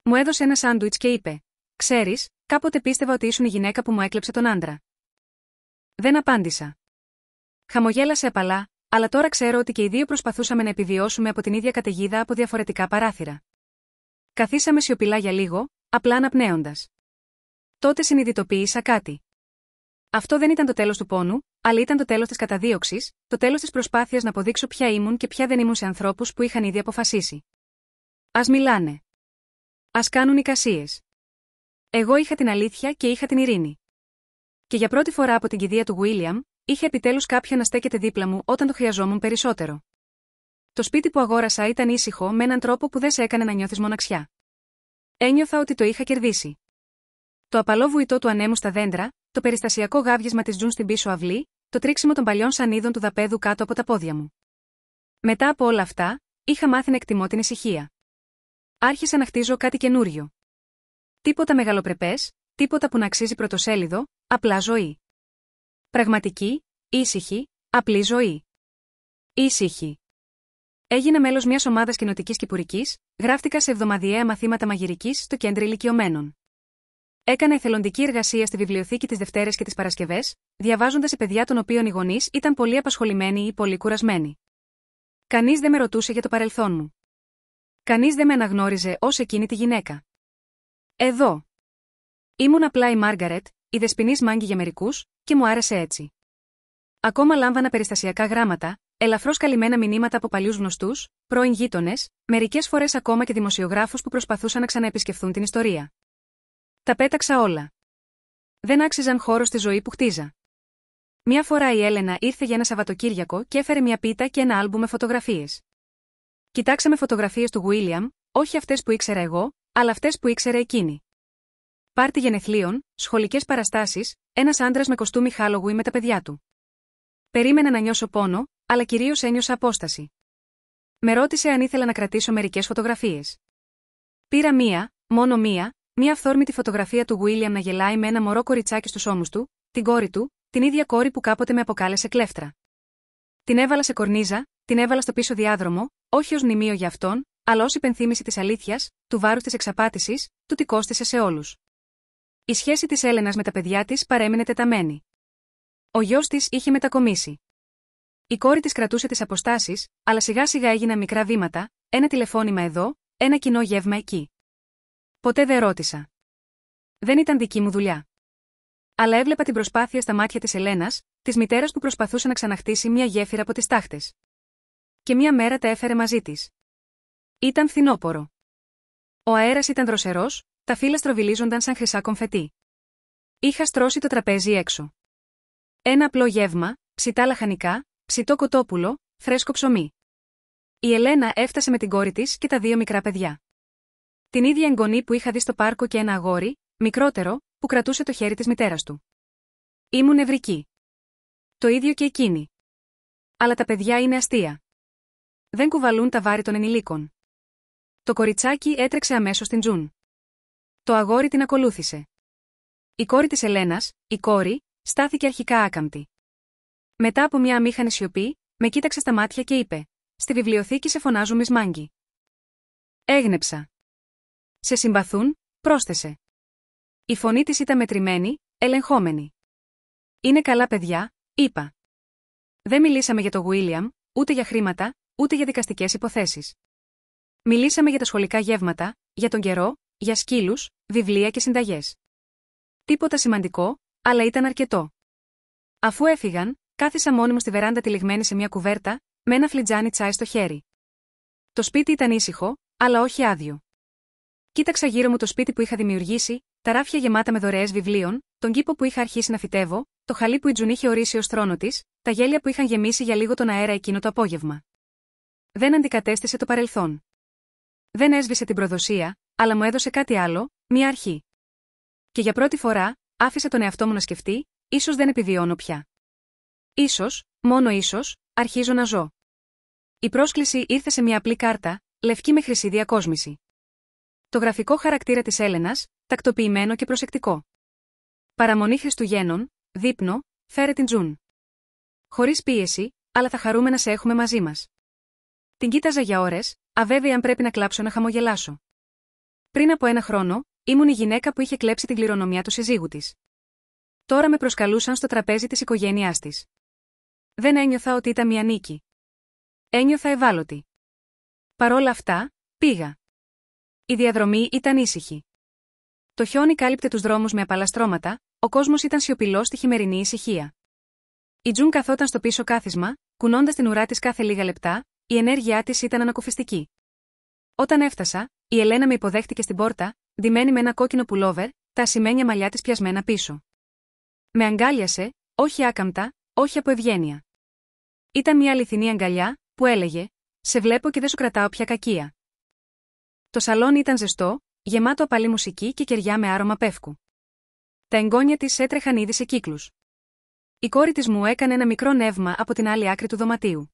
Μου έδωσε ένα σάντουιτς και είπε: «Ξέρεις, κάποτε πίστευα ότι ήσουν η γυναίκα που μου έκλεψε τον άντρα». Δεν απάντησα. Χαμογέλασε απαλά, αλλά τώρα ξέρω ότι και οι δύο προσπαθούσαμε να επιβιώσουμε από την ίδια καταιγίδα από διαφορετικά παράθυρα. Καθίσαμε σιωπηλά για λίγο, απλά αναπνέοντας. Τότε συνειδητοποίησα κάτι. Αυτό δεν ήταν το τέλος του πόνου, αλλά ήταν το τέλος της καταδίωξης, το τέλος της προσπάθειας να αποδείξω ποια ήμουν και ποια δεν ήμουν σε ανθρώπους που είχαν ήδη αποφασίσει. Ας μιλάνε. Ας κάνουν εικασίες. Εγώ είχα την αλήθεια και είχα την ειρήνη. Και για πρώτη φορά από την κηδεία του Γουίλιαμ, είχε επιτέλους κάποιον να στέκεται δίπλα μου όταν το χρειαζόμουν περισσότερο. Το σπίτι που αγόρασα ήταν ήσυχο με έναν τρόπο που δεν σε έκανε να νιώθεις μοναξιά. Ένιωθα ότι το είχα κερδίσει. Το απαλό βουητό του ανέμου στα δέντρα, το περιστασιακό γάβγισμα της Τζουν στην πίσω αυλή, το τρίξιμο των παλιών σανίδων του δαπέδου κάτω από τα πόδια μου. Μετά από όλα αυτά, είχα μάθει να εκτιμώ την ησυχία. Άρχισα να χτίζω κάτι καινούριο. Τίποτα μεγαλοπρεπές, τίποτα που να αξίζει πρωτοσέλιδο, απλά ζωή. Πραγματική, ήσυχη, απλή ζωή. Ήσυχη. Έγινα μέλος μιας ομάδας κοινοτικής κυπουρικής, γράφτηκα σε εβδομαδιαία μαθήματα μαγειρικής στο κέντρο ηλικιωμένων. Έκανα εθελοντική εργασία στη βιβλιοθήκη τις Δευτέρες και τις Παρασκευές, διαβάζοντας σε παιδιά των οποίων οι γονείς ήταν πολύ απασχολημένοι ή πολύ κουρασμένοι. Κανείς δεν με ρωτούσε για το παρελθόν μου. Κανείς δεν με αναγνώριζε ως εκείνη τη γυναίκα. Εδώ. Ήμουν απλά η Μάργαρετ, η δεσποινής μάγκη για μερικούς, και μου άρεσε έτσι. Ακόμα λάμβανα περιστασιακά γράμματα, ελαφρώς καλυμμένα μηνύματα από παλιούς γνωστούς, πρώην γείτονες, μερικές φορές ακόμα και δημοσιογράφους που προσπαθούσαν να ξαναεπισκεφθούν την ιστορία. Τα πέταξα όλα. Δεν άξιζαν χώρο στη ζωή που χτίζα. Μια φορά η Έλενα ήρθε για ένα Σαββατοκύριακο και έφερε μια πίτα και ένα άλμπου με φωτογραφίες. Κοιτάξαμε φωτογραφίες του Γουίλιαμ, όχι αυτές που ήξερα εγώ, αλλά αυτές που ήξερε εκείνη. Πάρτι γενεθλίων, σχολικές παραστάσεις, ένας άντρας με κοστούμι Halloween με τα παιδιά του. Περίμενα να νιώσω πόνο, αλλά κυρίως ένιωσα απόσταση. Με ρώτησε αν ήθελα να κρατήσω μερικές φωτογραφίες. Πήρα μόνο μία αυθόρμητη φωτογραφία του Γουίλιαμ να γελάει με ένα μωρό κοριτσάκι στους ώμους του, την κόρη του, την ίδια κόρη που κάποτε με αποκάλεσε κλέφτρα. Την έβαλα σε κορνίζα, την έβαλα στο πίσω διάδρομο, όχι ως μνημείο για αυτόν, αλλά ως υπενθύμηση της αλήθειας, του βάρους της εξαπάτησης, του τι κόστισε σε όλους. Η σχέση της Έλενας με τα παιδιά της παρέμεινε τεταμένη. Ο γιος της είχε μετακομίσει. Η κόρη της κρατούσε τις αποστάσεις, αλλά σιγά σιγά έγιναν μικρά βήματα, ένα τηλεφώνημα εδώ, ένα κοινό γεύμα εκεί. Ποτέ δεν ρώτησα. Δεν ήταν δική μου δουλειά. Αλλά έβλεπα την προσπάθεια στα μάτια της Ελένας, της μητέρας που προσπαθούσε να ξαναχτίσει μια γέφυρα από τις τάχτες. Και μια μέρα τα έφερε μαζί της. Ήταν φθινόπορο. Ο αέρας ήταν δροσερός, τα φύλλα στροβιλίζονταν σαν χρυσά κομφετί. Είχα στρώσει το τραπέζι έξω. Ένα απλό γεύμα, ψητά λαχανικά, ψητό κοτόπουλο, φρέσκο ψωμί. Η Ελένα έφτασε με την κόρη της και τα δύο μικρά παιδιά. Την ίδια εγγονή που είχα δει στο πάρκο και ένα αγόρι, μικρότερο, που κρατούσε το χέρι της μητέρας του. Ήμουν νευρική. Το ίδιο και εκείνη. Αλλά τα παιδιά είναι αστεία. Δεν κουβαλούν τα βάρη των ενηλίκων. Το κοριτσάκι έτρεξε αμέσως στην Τζουν. Το αγόρι την ακολούθησε. Η κόρη της Ελένας, η κόρη, στάθηκε αρχικά άκαμπτη. Μετά από μια αμήχανη σιωπή, με κοίταξε στα μάτια και είπε: «Στη βιβλιοθήκη σε φωνάζουν Μις Μάγκη». Έγνεψα. «Σε συμπαθούν», πρόσθεσε. Η φωνή της ήταν μετρημένη, ελεγχόμενη. «Είναι καλά παιδιά», είπα. Δεν μιλήσαμε για το Γουίλιαμ, ούτε για χρήματα, ούτε για δικαστικές υποθέσεις. Μιλήσαμε για τα σχολικά γεύματα, για τον καιρό, για σκύλους, βιβλία και συνταγές. Τίποτα σημαντικό, αλλά ήταν αρκετό. Αφού έφυγαν, κάθισα μόνη μου στη βεράντα τυλιγμένη σε μια κουβέρτα, με ένα φλιτζάνι τσάι στο χέρι. Το σπίτι ήταν ήσυχο, αλλά όχι άδειο. Κοίταξα γύρω μου το σπίτι που είχα δημιουργήσει, τα ράφια γεμάτα με δωρεές βιβλίων, τον κήπο που είχα αρχίσει να φυτεύω, το χαλί που η Τζουν είχε ορίσει ως θρόνο της, τα γέλια που είχαν γεμίσει για λίγο τον αέρα εκείνο το απόγευμα. Δεν αντικατέστησε το παρελθόν. Δεν έσβησε την προδοσία, αλλά μου έδωσε κάτι άλλο, μια αρχή. Και για πρώτη φορά, άφησα τον εαυτό μου να σκεφτεί, ίσως δεν επιβιώνω πια. Ίσως, μόνο ίσως, αρχίζω να ζω. Η πρόσκληση ήρθε σε μια απλή κάρτα, λευκή με χρυσή διακόσμηση. Το γραφικό χαρακτήρα της Έλενας, τακτοποιημένο και προσεκτικό. Παραμονή Χριστουγέννων, δείπνο, φέρε την Τζουν. Χωρίς πίεση, αλλά θα χαρούμε να σε έχουμε μαζί μας. Την κοίταζα για ώρες, αβέβαιη αν πρέπει να κλάψω να χαμογελάσω. Πριν από ένα χρόνο, ήμουν η γυναίκα που είχε κλέψει την κληρονομιά του συζύγου της. Τώρα με προσκαλούσαν στο τραπέζι της οικογένειάς της. Δεν ένιωθα ότι ήταν μια νίκη. Ένιωθα ευάλωτη. Παρόλα αυτά, πήγα. Η διαδρομή ήταν ήσυχη. Το χιόνι κάλυπτε τους δρόμους με απαλά στρώματα, ο κόσμος ήταν σιωπηλός στη χειμερινή ησυχία. Η Τζουν καθόταν στο πίσω κάθισμα, κουνώντας την ουρά της κάθε λίγα λεπτά, η ενέργειά της ήταν ανακουφιστική. Όταν έφτασα, η Ελένα με υποδέχτηκε στην πόρτα, ντυμένη με ένα κόκκινο πουλόβερ, τα ασημένια μαλλιά της πιασμένα πίσω. Με αγκάλιασε, όχι άκαμπτα, όχι από ευγένεια. Ήταν μια αληθινή αγκαλιά, που έλεγε: «Σε βλέπω και δεν σου κρατάω πια κακία». Το σαλόνι ήταν ζεστό, γεμάτο απαλή μουσική και κεριά με άρωμα πεύκου. Τα εγγόνια της έτρεχαν ήδη σε κύκλους. Η κόρη της μου έκανε ένα μικρό νεύμα από την άλλη άκρη του δωματίου.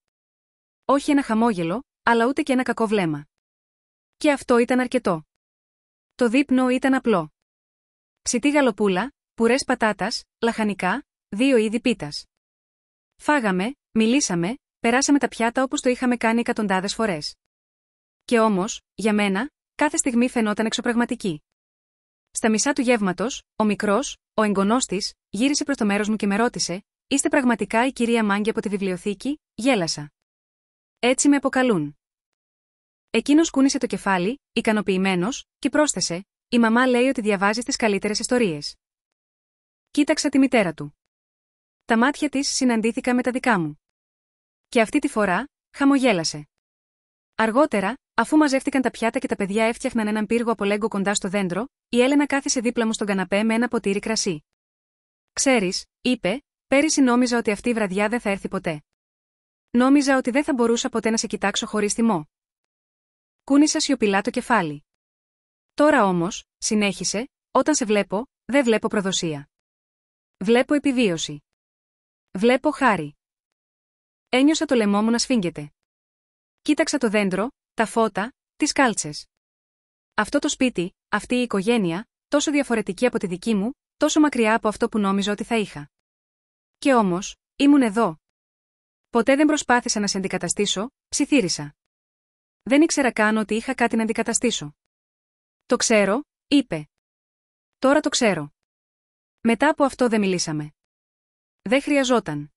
Όχι ένα χαμόγελο, αλλά ούτε και ένα κακό βλέμμα. Και αυτό ήταν αρκετό. Το δείπνο ήταν απλό. Ψητή γαλοπούλα, πουρές πατάτας, λαχανικά, 2 είδη πίτας. Φάγαμε, μιλήσαμε, περάσαμε τα πιάτα όπως το είχαμε κάνει εκατοντάδες φορές. Και όμως, για μένα, κάθε στιγμή φαινόταν εξωπραγματική. Στα μισά του γεύματος, ο μικρός, ο εγγονός της, γύρισε προς το μέρος μου και με ρώτησε: «Είστε πραγματικά η κυρία Μάγκη από τη βιβλιοθήκη?» Γέλασα. «Έτσι με αποκαλούν». Εκείνος κούνησε το κεφάλι, ικανοποιημένος, και πρόσθεσε: «Η μαμά λέει ότι διαβάζεις τις καλύτερες ιστορίες». Κοίταξα τη μητέρα του. Τα μάτια της συναντήθηκαν με τα δικά μου. Και αυτή τη φορά, χαμογέλασε. Αργότερα, αφού μαζεύτηκαν τα πιάτα και τα παιδιά έφτιαχναν έναν πύργο από λέγκο κοντά στο δέντρο, η Έλενα κάθισε δίπλα μου στον καναπέ με ένα ποτήρι κρασί. «Ξέρεις», είπε, «πέρυσι νόμιζα ότι αυτή η βραδιά δεν θα έρθει ποτέ. Νόμιζα ότι δεν θα μπορούσα ποτέ να σε κοιτάξω χωρίς θυμό». Κούνησα σιωπηλά το κεφάλι. «Τώρα όμως», συνέχισε, «όταν σε βλέπω, δεν βλέπω προδοσία. Βλέπω επιβίωση. Βλέπω χάρη». Ένιωσα το λαιμό μου να σφίγγεται. Κοίταξα το δέντρο, τα φώτα, τις κάλτσες. Αυτό το σπίτι, αυτή η οικογένεια, τόσο διαφορετική από τη δική μου, τόσο μακριά από αυτό που νόμιζα ότι θα είχα. Και όμως, ήμουν εδώ. Ποτέ δεν προσπάθησα να σε αντικαταστήσω, ψιθύρισα. Δεν ήξερα καν ότι είχα κάτι να αντικαταστήσω. «Το ξέρω», είπε. «Τώρα το ξέρω». Μετά από αυτό δεν μιλήσαμε. Δεν χρειαζόταν.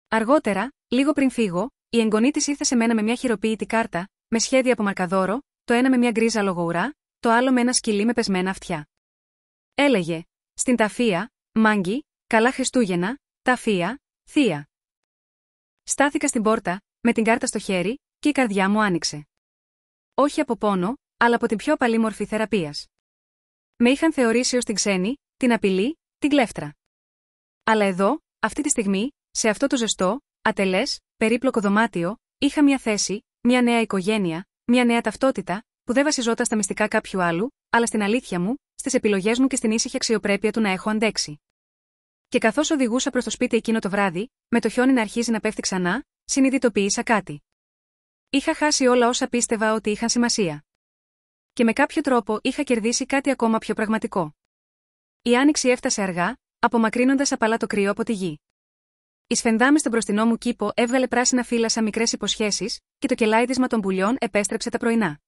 Αργότερα, λίγο πριν φύγω, η εγγονή της ήρθε σε μένα με μια χειροποίητη κάρτα, με σχέδια από μαρκαδόρο, το ένα με μια γκρίζα λογοουρά, το άλλο με ένα σκυλί με πεσμένα αυτιά. Έλεγε: «Στην ταφεία, Μάγκη, καλά Χριστούγεννα, ταφεία, θεία». Στάθηκα στην πόρτα, με την κάρτα στο χέρι, και η καρδιά μου άνοιξε. Όχι από πόνο, αλλά από την πιο απαλή μορφή θεραπείας. Με είχαν θεωρήσει ως την ξένη, την απειλή, την κλέφτρα. Αλλά εδώ, αυτή τη στιγμή, σε αυτό το ζεστό, ατελές, περίπλοκο δωμάτιο, είχα μια θέση, μια νέα οικογένεια, μια νέα ταυτότητα, που δεν βασιζόταν στα μυστικά κάποιου άλλου, αλλά στην αλήθεια μου, στις επιλογές μου και στην ήσυχη αξιοπρέπεια του να έχω αντέξει. Και καθώς οδηγούσα προς το σπίτι εκείνο το βράδυ, με το χιόνι να αρχίζει να πέφτει ξανά, συνειδητοποίησα κάτι. Είχα χάσει όλα όσα πίστευα ότι είχαν σημασία. Και με κάποιο τρόπο είχα κερδίσει κάτι ακόμα πιο πραγματικό. Η άνοιξη έφτασε αργά, απομακρύνοντας απαλά το κρύο από τη γη. Η σφενδάμη στον μπροστινό μου κήπο έβγαλε πράσινα φύλλα σαν μικρές υποσχέσεις, και το κελάιδισμα των πουλιών επέστρεψε τα πρωινά.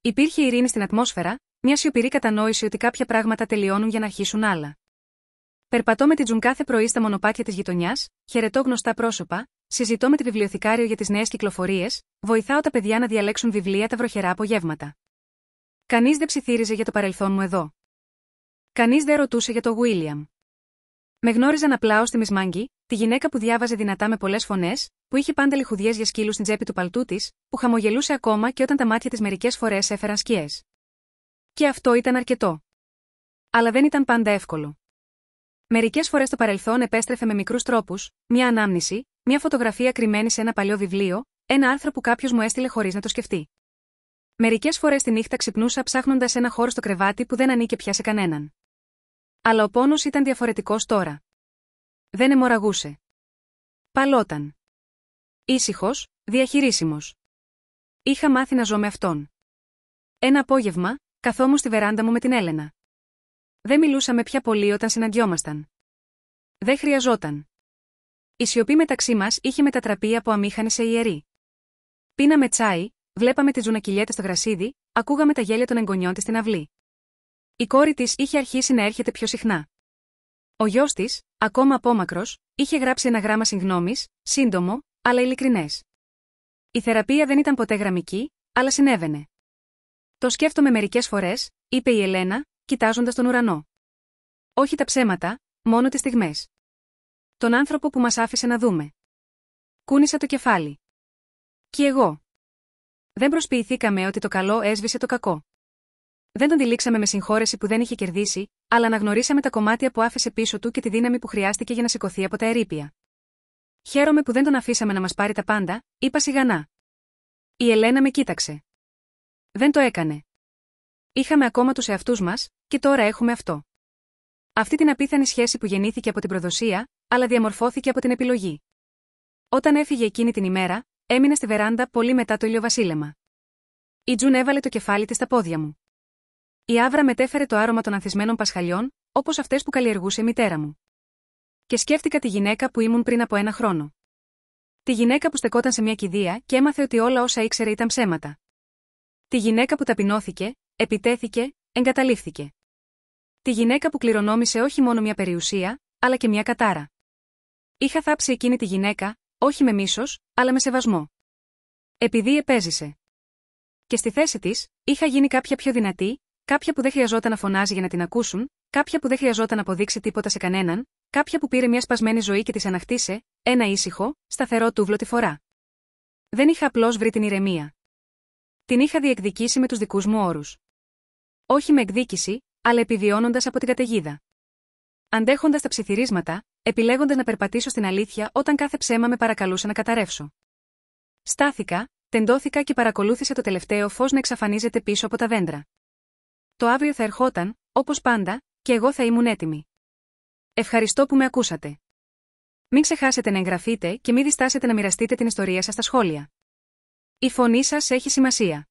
Υπήρχε ειρήνη στην ατμόσφαιρα, μια σιωπηρή κατανόηση ότι κάποια πράγματα τελειώνουν για να αρχίσουν άλλα. Περπατώ με την Τζουν κάθε πρωί στα μονοπάτια της γειτονιάς, χαιρετώ γνωστά πρόσωπα, συζητώ με τη βιβλιοθηκάριο για τις νέες κυκλοφορίες, βοηθάω τα παιδιά να διαλέξουν βιβλία τα βροχερά απογεύματα. Κανείς δεν ψιθύριζε για το παρελθόν μου εδώ. Κανείς δεν ρωτούσε για το Βίλιαμ. Με γνώριζαν απλά ως τη Miss Maggie, τη γυναίκα που διάβαζε δυνατά με πολλές φωνές, που είχε πάντα λιχουδιές για σκύλους στην τσέπη του παλτού της, που χαμογελούσε ακόμα και όταν τα μάτια της μερικές φορές έφεραν σκιές. Και αυτό ήταν αρκετό. Αλλά δεν ήταν πάντα εύκολο. Μερικές φορές το παρελθόν επέστρεφε με μικρούς τρόπους, μια ανάμνηση, μια φωτογραφία κρυμμένη σε ένα παλιό βιβλίο, ένα άρθρο που κάποιος μου έστειλε χωρίς να το σκεφτεί. Μερικές φορές τη νύχτα ξυπνούσα ψάχνοντας ένα χώρο στο κρεβάτι που δεν ανήκε πια σε κανέναν. Αλλά ο πόνος ήταν διαφορετικός τώρα. Δεν αιμορραγούσε. Παλόταν. Ήσυχος, διαχειρίσιμος. Είχα μάθει να ζω με αυτόν. Ένα απόγευμα, καθόμουν στη βεράντα μου με την Έλενα. Δεν μιλούσαμε πια πολύ όταν συναντιόμασταν. Δεν χρειαζόταν. Η σιωπή μεταξύ μας είχε μετατραπεί από αμήχανη σε ιερή. Πίναμε τσάι, βλέπαμε τη Τζουν να κυλιέται στο γρασίδι, ακούγαμε τα γέλια των εγγονιών της στην αυλή. Η κόρη της είχε αρχίσει να έρχεται πιο συχνά. Ο γιος της, ακόμα απόμακρος, είχε γράψει ένα γράμμα συγγνώμης, σύντομο, αλλά ειλικρινές. Η θεραπεία δεν ήταν ποτέ γραμμική, αλλά συνέβαινε. «Το σκέφτομαι μερικές φορές», είπε η Ελένα, κοιτάζοντας τον ουρανό. «Όχι τα ψέματα, μόνο τις στιγμές. Τον άνθρωπο που μας άφησε να δούμε». Κούνησα το κεφάλι. «Κι εγώ». Δεν προσποιηθήκαμε ότι το καλό έσβησε το κακό. Δεν τον τυλίξαμε με συγχώρεση που δεν είχε κερδίσει, αλλά αναγνωρίσαμε τα κομμάτια που άφησε πίσω του και τη δύναμη που χρειάστηκε για να σηκωθεί από τα ερείπια. «Χαίρομαι που δεν τον αφήσαμε να μας πάρει τα πάντα», είπα σιγανά. Η Ελένα με κοίταξε. «Δεν το έκανε. Είχαμε ακόμα τους εαυτούς μας, και τώρα έχουμε αυτό. Αυτή την απίθανη σχέση που γεννήθηκε από την προδοσία, αλλά διαμορφώθηκε από την επιλογή». Όταν έφυγε εκείνη την ημέρα, έμεινα στη βεράντα πολύ μετά το ηλιοβασίλεμα. Η Τζουν έβαλε το κεφάλι της στα πόδια μου. Η άβρα μετέφερε το άρωμα των ανθισμένων πασχαλιών, όπως αυτές που καλλιεργούσε η μητέρα μου. Και σκέφτηκα τη γυναίκα που ήμουν πριν από ένα χρόνο. Τη γυναίκα που στεκόταν σε μια κηδεία και έμαθε ότι όλα όσα ήξερε ήταν ψέματα. Τη γυναίκα που ταπεινώθηκε, επιτέθηκε, εγκαταλείφθηκε. Τη γυναίκα που κληρονόμησε όχι μόνο μια περιουσία, αλλά και μια κατάρα. Είχα θάψει εκείνη τη γυναίκα, όχι με μίσος, αλλά με σεβασμό. Επειδή επέζησε. Και στη θέση της, είχα γίνει κάποια πιο δυνατή, κάποια που δεν χρειαζόταν να φωνάζει για να την ακούσουν, κάποια που δεν χρειαζόταν να αποδείξει τίποτα σε κανέναν, κάποια που πήρε μια σπασμένη ζωή και τη αναχτίσε, ένα ήσυχο, σταθερό τούβλο τη φορά. Δεν είχα απλώς βρει την ηρεμία. Την είχα διεκδικήσει με τους δικούς μου όρους. Όχι με εκδίκηση, αλλά επιβιώνοντας από την καταιγίδα. Αντέχοντας τα ψιθυρίσματα, επιλέγοντας να περπατήσω στην αλήθεια όταν κάθε ψέμα με παρακαλούσε να καταρρεύσω. Στάθηκα, τεντώθηκα και παρακολούθησα το τελευταίο φως να εξαφανίζεται πίσω από τα δέντρα. Το αύριο θα ερχόταν, όπως πάντα, και εγώ θα ήμουν έτοιμη. Ευχαριστώ που με ακούσατε. Μην ξεχάσετε να εγγραφείτε και μην διστάσετε να μοιραστείτε την ιστορία σας στα σχόλια. Η φωνή σας έχει σημασία.